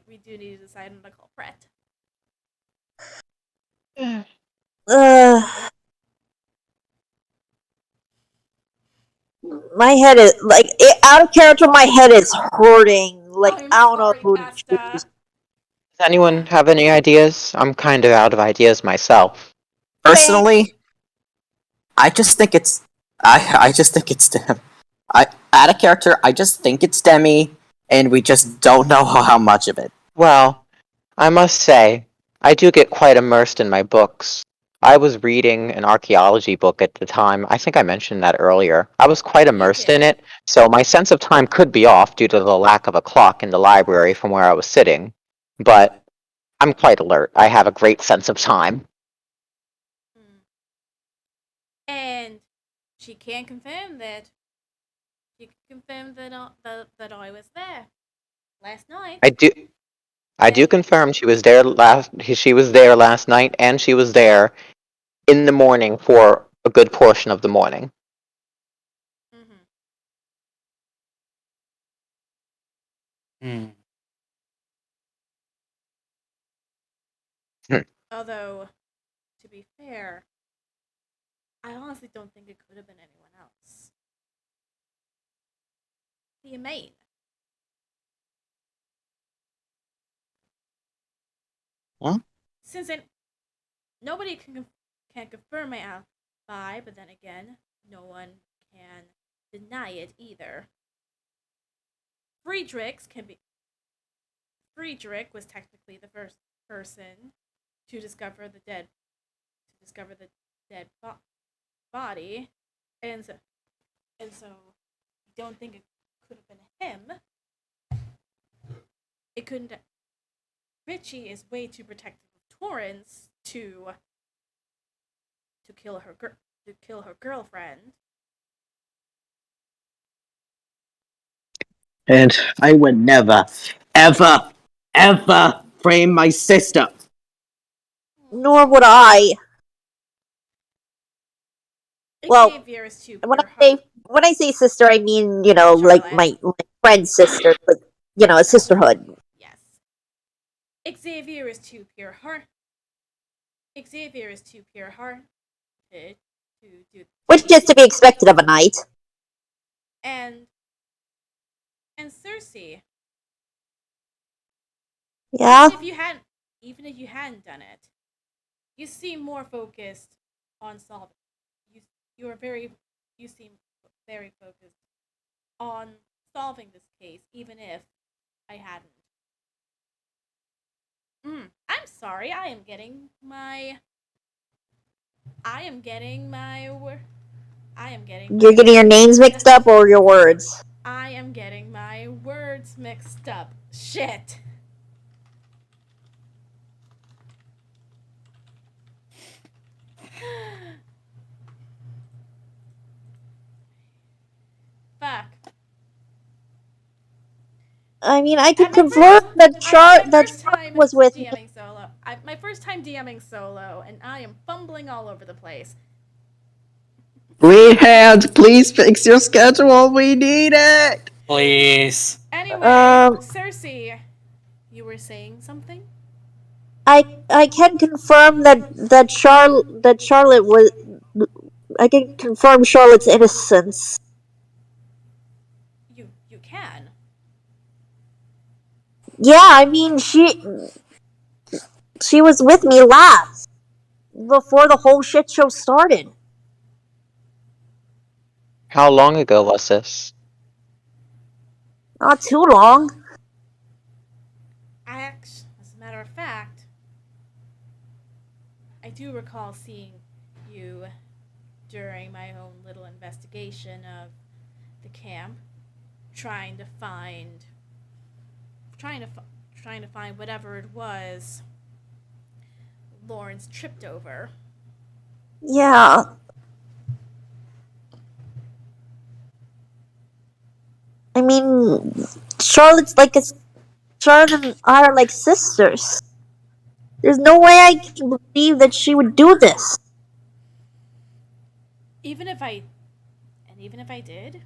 We do need to decide on the culprit. My head is like out of character. My head is hurting. Like I'm I don't know sorry, who to Casta. choose. Does anyone have any ideas? I'm kind of out of ideas myself. Personally, I just think it's. I just think it's Demi. Out of character, I just think it's Demi, and we just don't know how much of it. Well, I must say, I do get quite immersed in my books. I was reading an archaeology book at the time. I think I mentioned that earlier. I was quite immersed in did. it, so my sense of time could be off due to the lack of a clock in the library from where I was sitting. But I'm quite alert. I have a great sense of time. Hmm. And she can confirm that. She can confirm that I was there last night. I do confirm she was there last night, and she was there in the morning for a good portion of the morning. Mm-hmm. Hmm. Although, to be fair, I honestly don't think it could have been anyone else. What do you mean? What? Since nobody can confirm my alibi, but then again, no one can deny it either. Friedrich was technically the first person to discover the dead body, and so I don't think it could have been him. It couldn't. Richie is way too protective of Torrance to kill her girlfriend. And I would never, ever, ever frame my sister. Nor would I. Well, Xavier is too when I pure say heart. when I say sister, I mean like Charlotte. my friend's sister, like a sisterhood. Yes. Xavier is too pure heart. Xavier is too pure heart to do. Which is to be expected of a knight. And Circe. Yeah. Even if you hadn't done it, you seem more focused on solving. You seem very focused on solving this case, even if I hadn't. I'm sorry. I am getting my. You're getting your names mixed up or your words. I am getting my words mixed up. Shit. Fuck. I mean, I can At my confirm that my Char first time was with me. DMing solo. My first time DMing solo, and I am fumbling all over the place. Green Hand, please fix your schedule. We need it. Please. Anyway, Circe, you were saying something? I can confirm that Charlotte was. I can confirm Charlotte's innocence. You can. Yeah, I mean she was with me last before the whole shit show started. How long ago was this? Not too long. As a matter of fact, I do recall seeing you during my own little investigation of the camp, trying to find whatever it was Lawrence tripped over. Yeah. I mean, Charlotte and I are like sisters. There's no way I can believe that she would do this. Even if I did,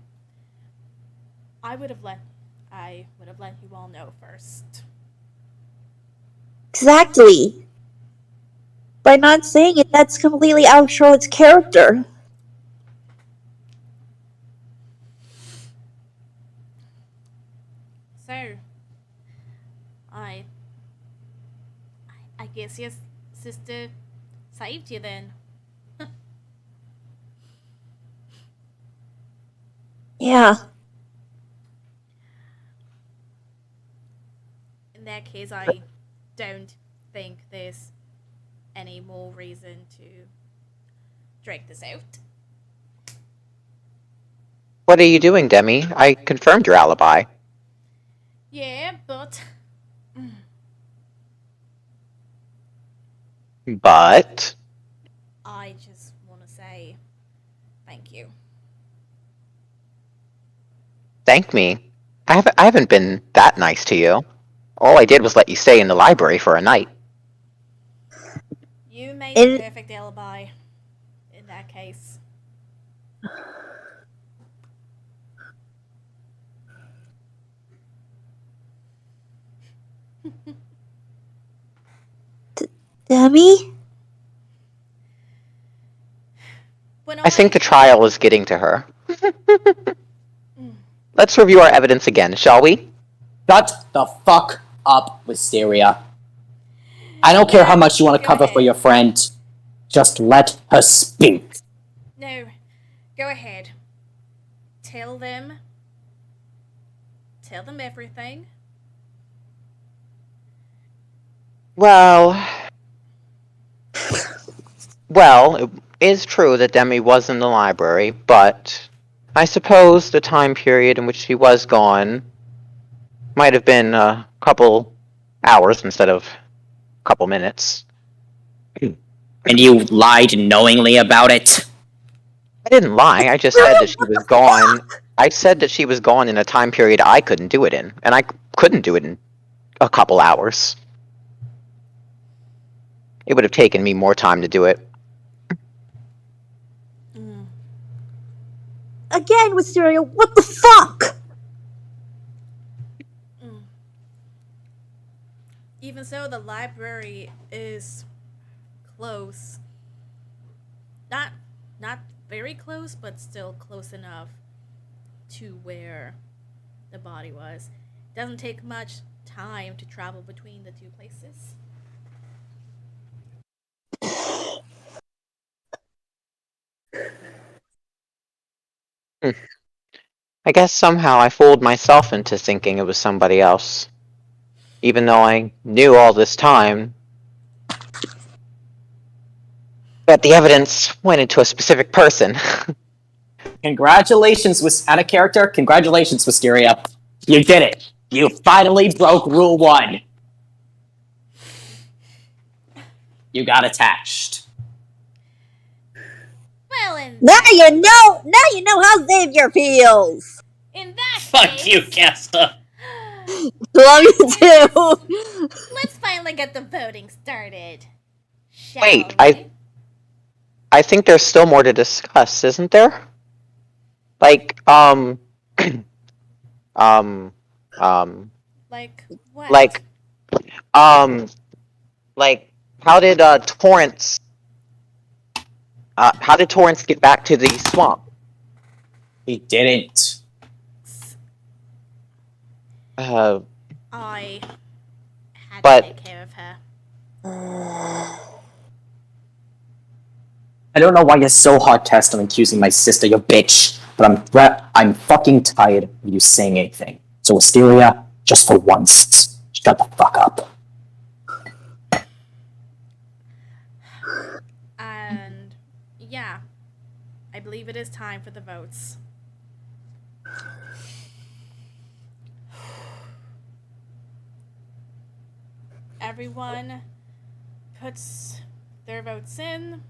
I would have let you all know first. Exactly. By not saying it, that's completely out of Charlotte's character. I guess your sister saved you then. Yeah. In that case, I don't think there's any more reason to drag this out. What are you doing, Demi? I confirmed your alibi. Yeah, but But I just want to say thank you. thank me. I haven't been that nice to you. All I did was let you stay in the library for a night. You made the perfect alibi in that case. Demi? I think the trial is getting to her. Let's review our evidence again, shall we? Shut the fuck up, Wisteria. I don't care how much you want to Go cover for ahead. your friend. Just let her speak. No, go ahead. Tell them everything. Well, it is true that Demi was in the library, but I suppose the time period in which she was gone might have been a couple hours instead of a couple minutes. And you lied knowingly about it? I didn't lie. I just said that she was gone. I said that she was gone in a time period I couldn't do it in, and I couldn't do it in a couple hours. It would have taken me more time to do it. Again, Wisteria, what the fuck? Even so, the library is close. Not very close, but still close enough to where the body was. Doesn't take much time to travel between the two places. I guess somehow I fooled myself into thinking it was somebody else. Even though I knew all this time that the evidence went into a specific person. Congratulations, out of character. Congratulations, Wisteria. You did it. You finally broke Rule 1. You got attached. Well, Now you know how Xavier feels. In that Fuck case, you, Casta. Love you too. let's finally get the voting started. Shall Wait, we? I think there's still more to discuss, isn't there? Like, Like what? like, how did Torrance get back to the swamp? He didn't. I had But- to take care of her. I don't know why you're so hard-pressed on accusing my sister, you bitch, but I'm fucking tired of you saying anything. So, Wisteria, just for once, shut the fuck up. And yeah, I believe it is time for the votes. Everyone puts their votes in.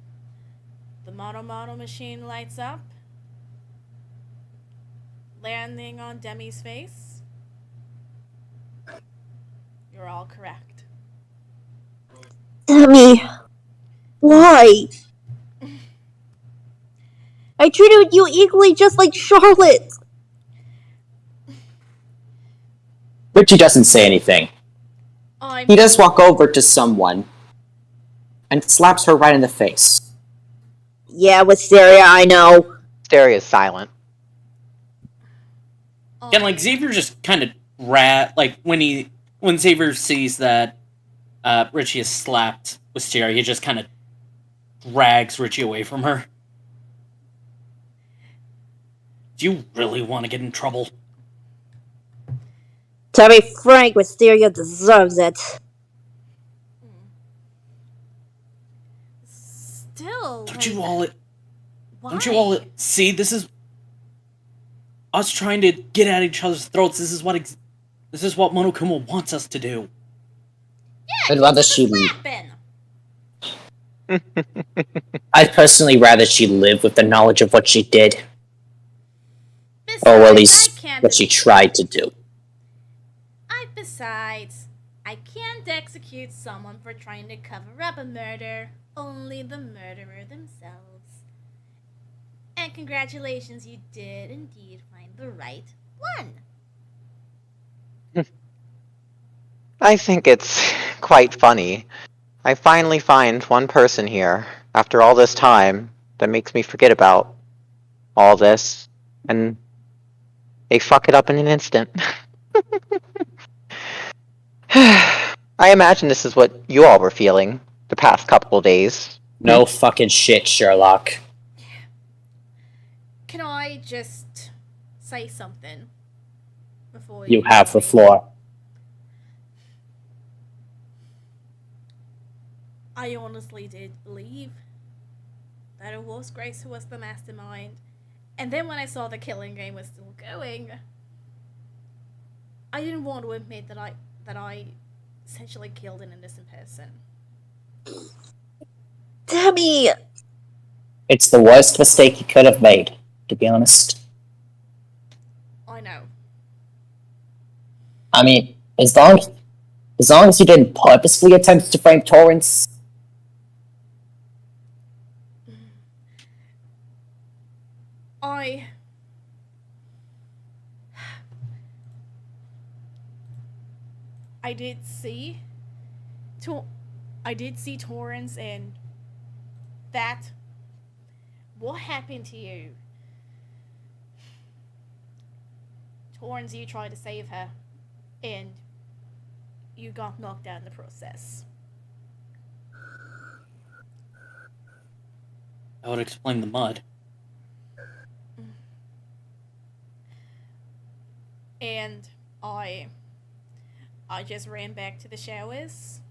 The mono machine lights up, landing on Demi's face. You're all correct. Demi, why? I treated you equally just like Charlotte. Richie doesn't say anything. I'm He does walk over to someone and slaps her right in the face. Yeah, Wisteria, I know. Hysteria is silent. And like Xavier just kind of when he when Xavier sees that Richie is slapped Wisteria, he just kind of drags Richie away from her. Do you really want to get in trouble? To be frank, Wisteria deserves it. Still, Don't like, you all why? Don't you all see? This is us trying to get at each other's throats. This is what Monokuma wants us to do. I'd rather she. Slapping. I'd personally rather she live with the knowledge of what she did, Besides, or at least I can't what she tried to do. Besides, I can't execute someone for trying to cover up a murder. Only the murderer themselves. And congratulations, you did indeed find the right one. I think it's quite funny. I finally find one person here, after all this time, that makes me forget about all this, and they fuck it up in an instant. I imagine this is what you all were feeling the past couple of days. No fucking shit, Sherlock. Can I just say something before You have tell the me? floor. I honestly did believe that it was Grace who was the mastermind. And then when I saw the killing game was still going, I didn't want to admit that I essentially killed an innocent person. Demi! It's the worst mistake you could have made, to be honest. I know. I mean, as long as you didn't purposefully attempt to frame Torrance. I did see Torrance, and that. What happened to you? Torrance, you tried to save her, and you got knocked out in the process. That would explain the mud. And I just ran back to the showers,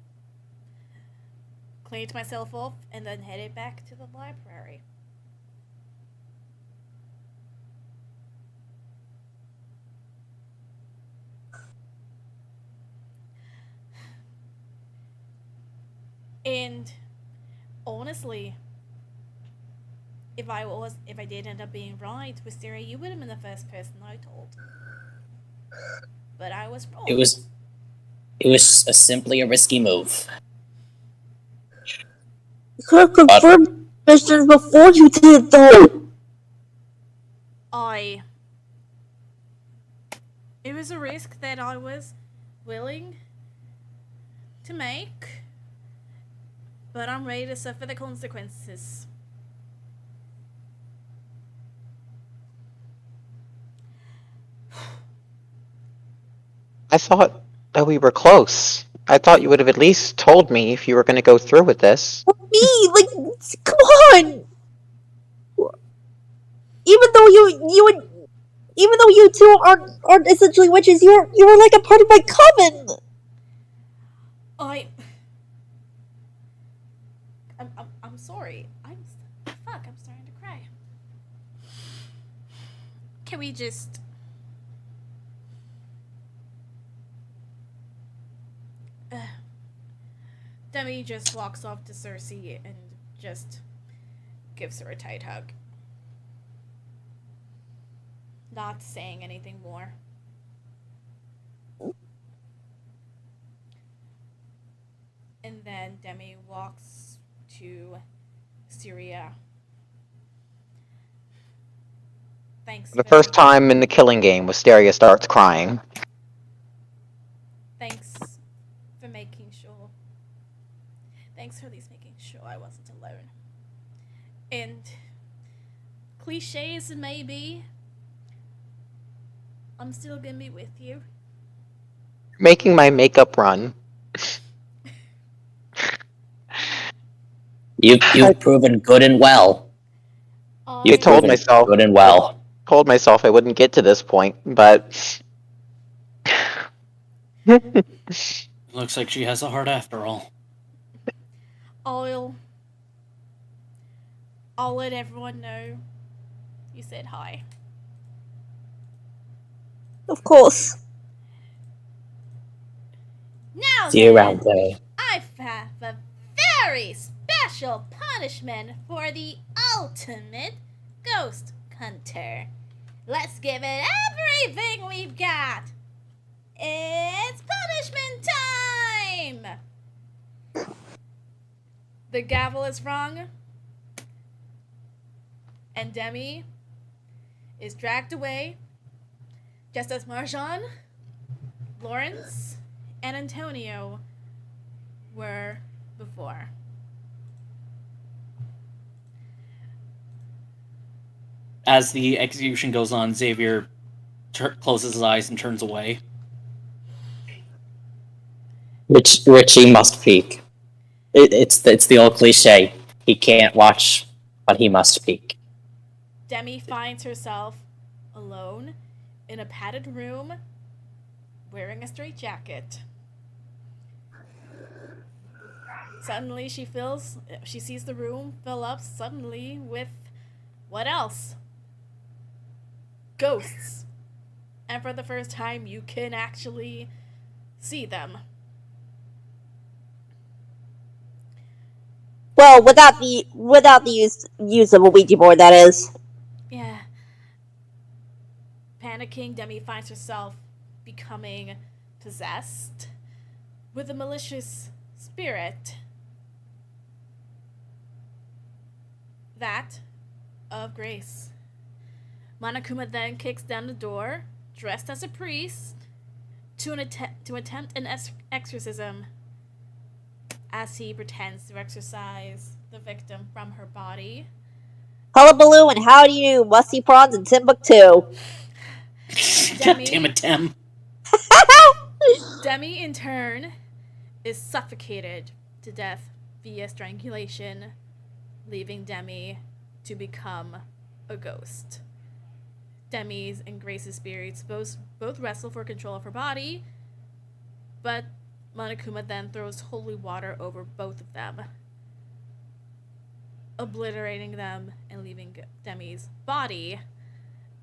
cleaned myself off, and then headed back to the library. And honestly, if I did end up being right, Wisteria, you would have been the first person I told. But I was wrong. It was simply a risky move. You could have confirmed missions before you did, though! It was a risk that I was willing to make, but I'm ready to suffer the consequences. I thought that we were close. I thought you would have at least told me if you were going to go through with this. Me? Like, come on! Even though you two aren't essentially witches, you were like a part of my coven! I'm sorry. I'm starting to cry. Can we just... Demi just walks off to Circe and just gives her a tight hug. Not saying anything more. And then Demi walks to Syria. Thanks. The first time in the killing game, Wisteria starts crying. Thanks for making sure. Thanks for at least making sure I wasn't alone. And cliche as it may be, I'm still gonna be with you. Making my makeup run. You've proven good and well. You You've told proven myself good and well. told myself I wouldn't get to this point, but Looks like she has a heart after all. I'll let everyone know you said hi. Of course. Now See you then, around there. I have a very special punishment for the ultimate ghost hunter. Let's give it everything we've got. It's punishment time! The gavel is rung, and Demi is dragged away, just as Marjan, Lawrence, and Antonio were before. As the execution goes on, Xavier closes his eyes and turns away. Richie must peek. It's the old cliche. He can't watch, but he must peek. Demi finds herself alone in a padded room wearing a straitjacket. Suddenly she sees the room fill up suddenly with what else? Ghosts. And for the first time you can actually see them. Well, without the use of a Ouija board, that is. Yeah. Panicking, Demi finds herself becoming possessed with a malicious spirit. That of Grace. Monokuma then kicks down the door, dressed as a priest, to attempt an exorcism, as he pretends to exorcise the victim from her body. Hullabaloo and how do you musty prawns in Timbuktu? God damn it, Tim. Demi, in turn, is suffocated to death via strangulation, leaving Demi to become a ghost. Demi's and Grace's spirits both wrestle for control of her body, but Monokuma then throws holy water over both of them, obliterating them and leaving Demi's body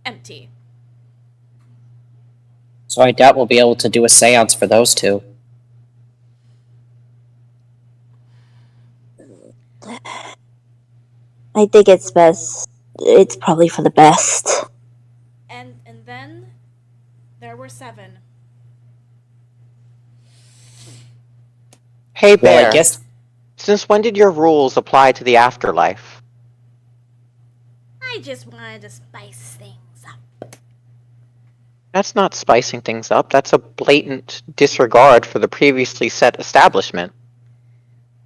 empty. So I doubt we'll be able to do a seance for those two. I think it's best. It's probably for the best. And then there were 7. Hey Bear, Well, I guess since when did your rules apply to the afterlife? I just wanted to spice things up. That's not spicing things up, that's a blatant disregard for the previously set establishment.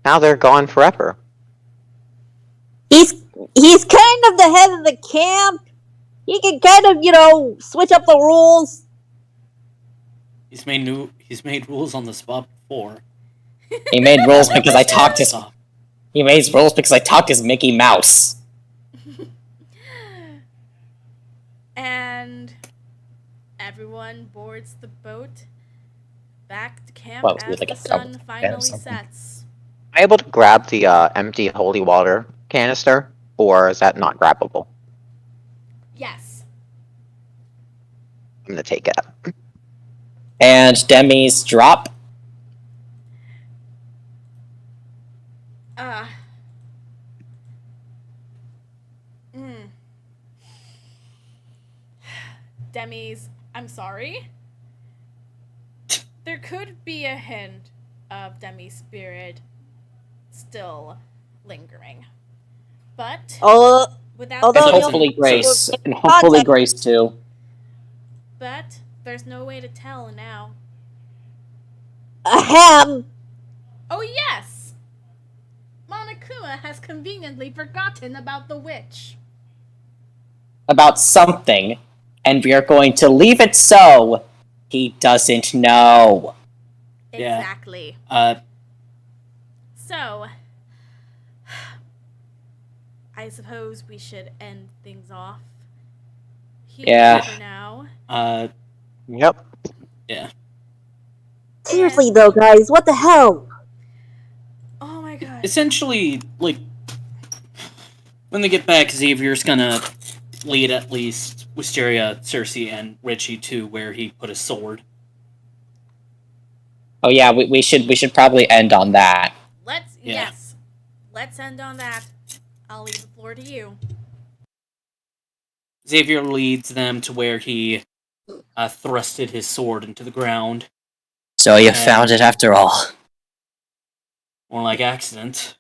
Now they're gone forever. He's kind of the head of the camp. He can kind of, switch up the rules. He's made rules on the spot before. he made rules because I talked his. He made rules because I talked as Mickey Mouse. And everyone boards the boat back to camp Well, as like the a sun double finally or something. sets. Am I able to grab the empty holy water canister, or is that not grabbable? Yes. I'm gonna take it up. And Demi's drop. Demi's, I'm sorry. There could be a hint of Demi's spirit still lingering. But Although without And you'll- hopefully Grace. If And hopefully contact- Grace too. But there's no way to tell now. Ahem. Oh yes! Monokuma has conveniently forgotten about the witch. About something. And we are going to leave it so he doesn't know. Yeah. Exactly. So, I suppose we should end things off here Yeah. for now. Yep. Yeah. Seriously, And- though, guys, what the hell? Oh my god. Essentially, like, when they get back, Xavier's gonna lead at least Wisteria, Circe, and Richie to where he put his sword. Oh yeah, we should probably end on that. Yes. Let's end on that. I'll leave the floor to you. Xavier leads them to where he thrusted his sword into the ground. So you found it after all. More like accident.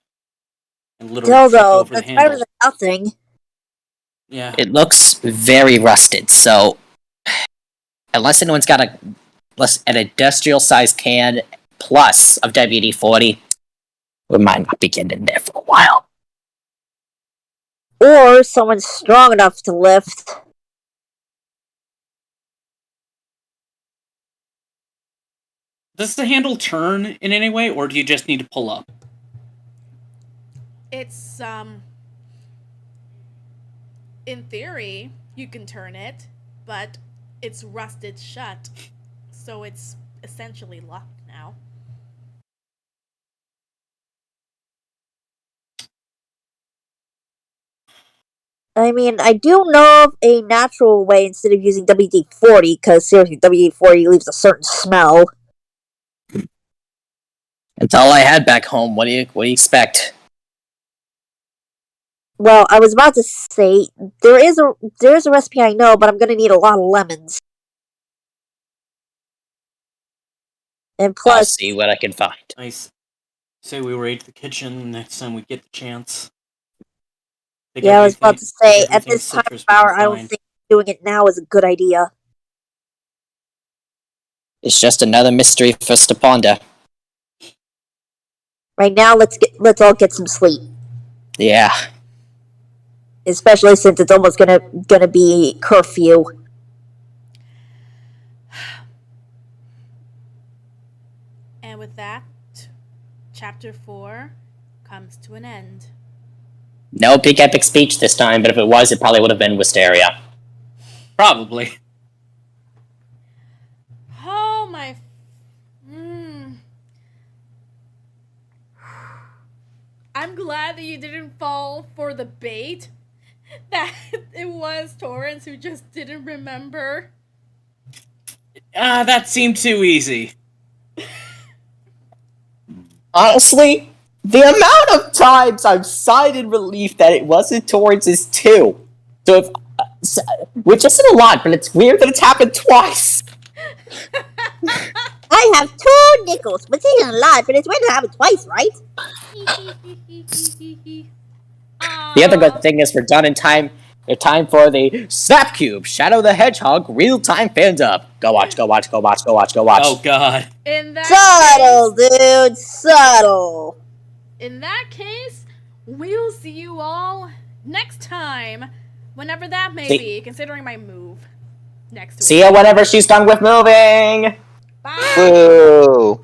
And literally tripped Dildo, over the that's better handle. than nothing. Yeah. It looks very rusted, so unless anyone's got an industrial-sized can plus of WD-40, we might not be getting in there for a while. Or someone's strong enough to lift. Does the handle turn in any way, or do you just need to pull up? It's, in theory, you can turn it, but it's rusted shut. So it's essentially locked now. I mean, I do know of a natural way instead of using WD-40, because seriously, WD-40 leaves a certain smell. That's all I had back home. What do you expect? Well, I was about to say there is a recipe I know, but I'm gonna need a lot of lemons. And I'll plus, see what I can find. Nice. Say we raid the kitchen next time we get the chance. Take yeah, I was about to say take at everything this time citrus of we can hour, I don't find. think doing it now is a good idea. It's just another mystery for us to ponder. Right now, let's all get some sleep, Yeah. especially since it's almost gonna be curfew. And with that, chapter 4 comes to an end. No big epic speech this time, but if it was, it probably would have been Wisteria. Probably. Oh my. I'm glad that you didn't fall for the bait. That it was Torrance who just didn't remember. That seemed too easy. Honestly, the amount of times I've sighed in relief that it wasn't towards his two. So if, which isn't a lot, but it's weird that it's happened twice. I have 2 nickels, which isn't a lot, but it's going to happen twice, right? The other good thing is we're done in time. It's time for the Snap Cube Shadow the Hedgehog real-time fan-dub. Go watch. Oh god. In that Subtle, case, dude, subtle. in that case, we'll see you all next time, whenever that may See- be, considering my move next week. See ya whenever she's done with moving. Bye. Boo!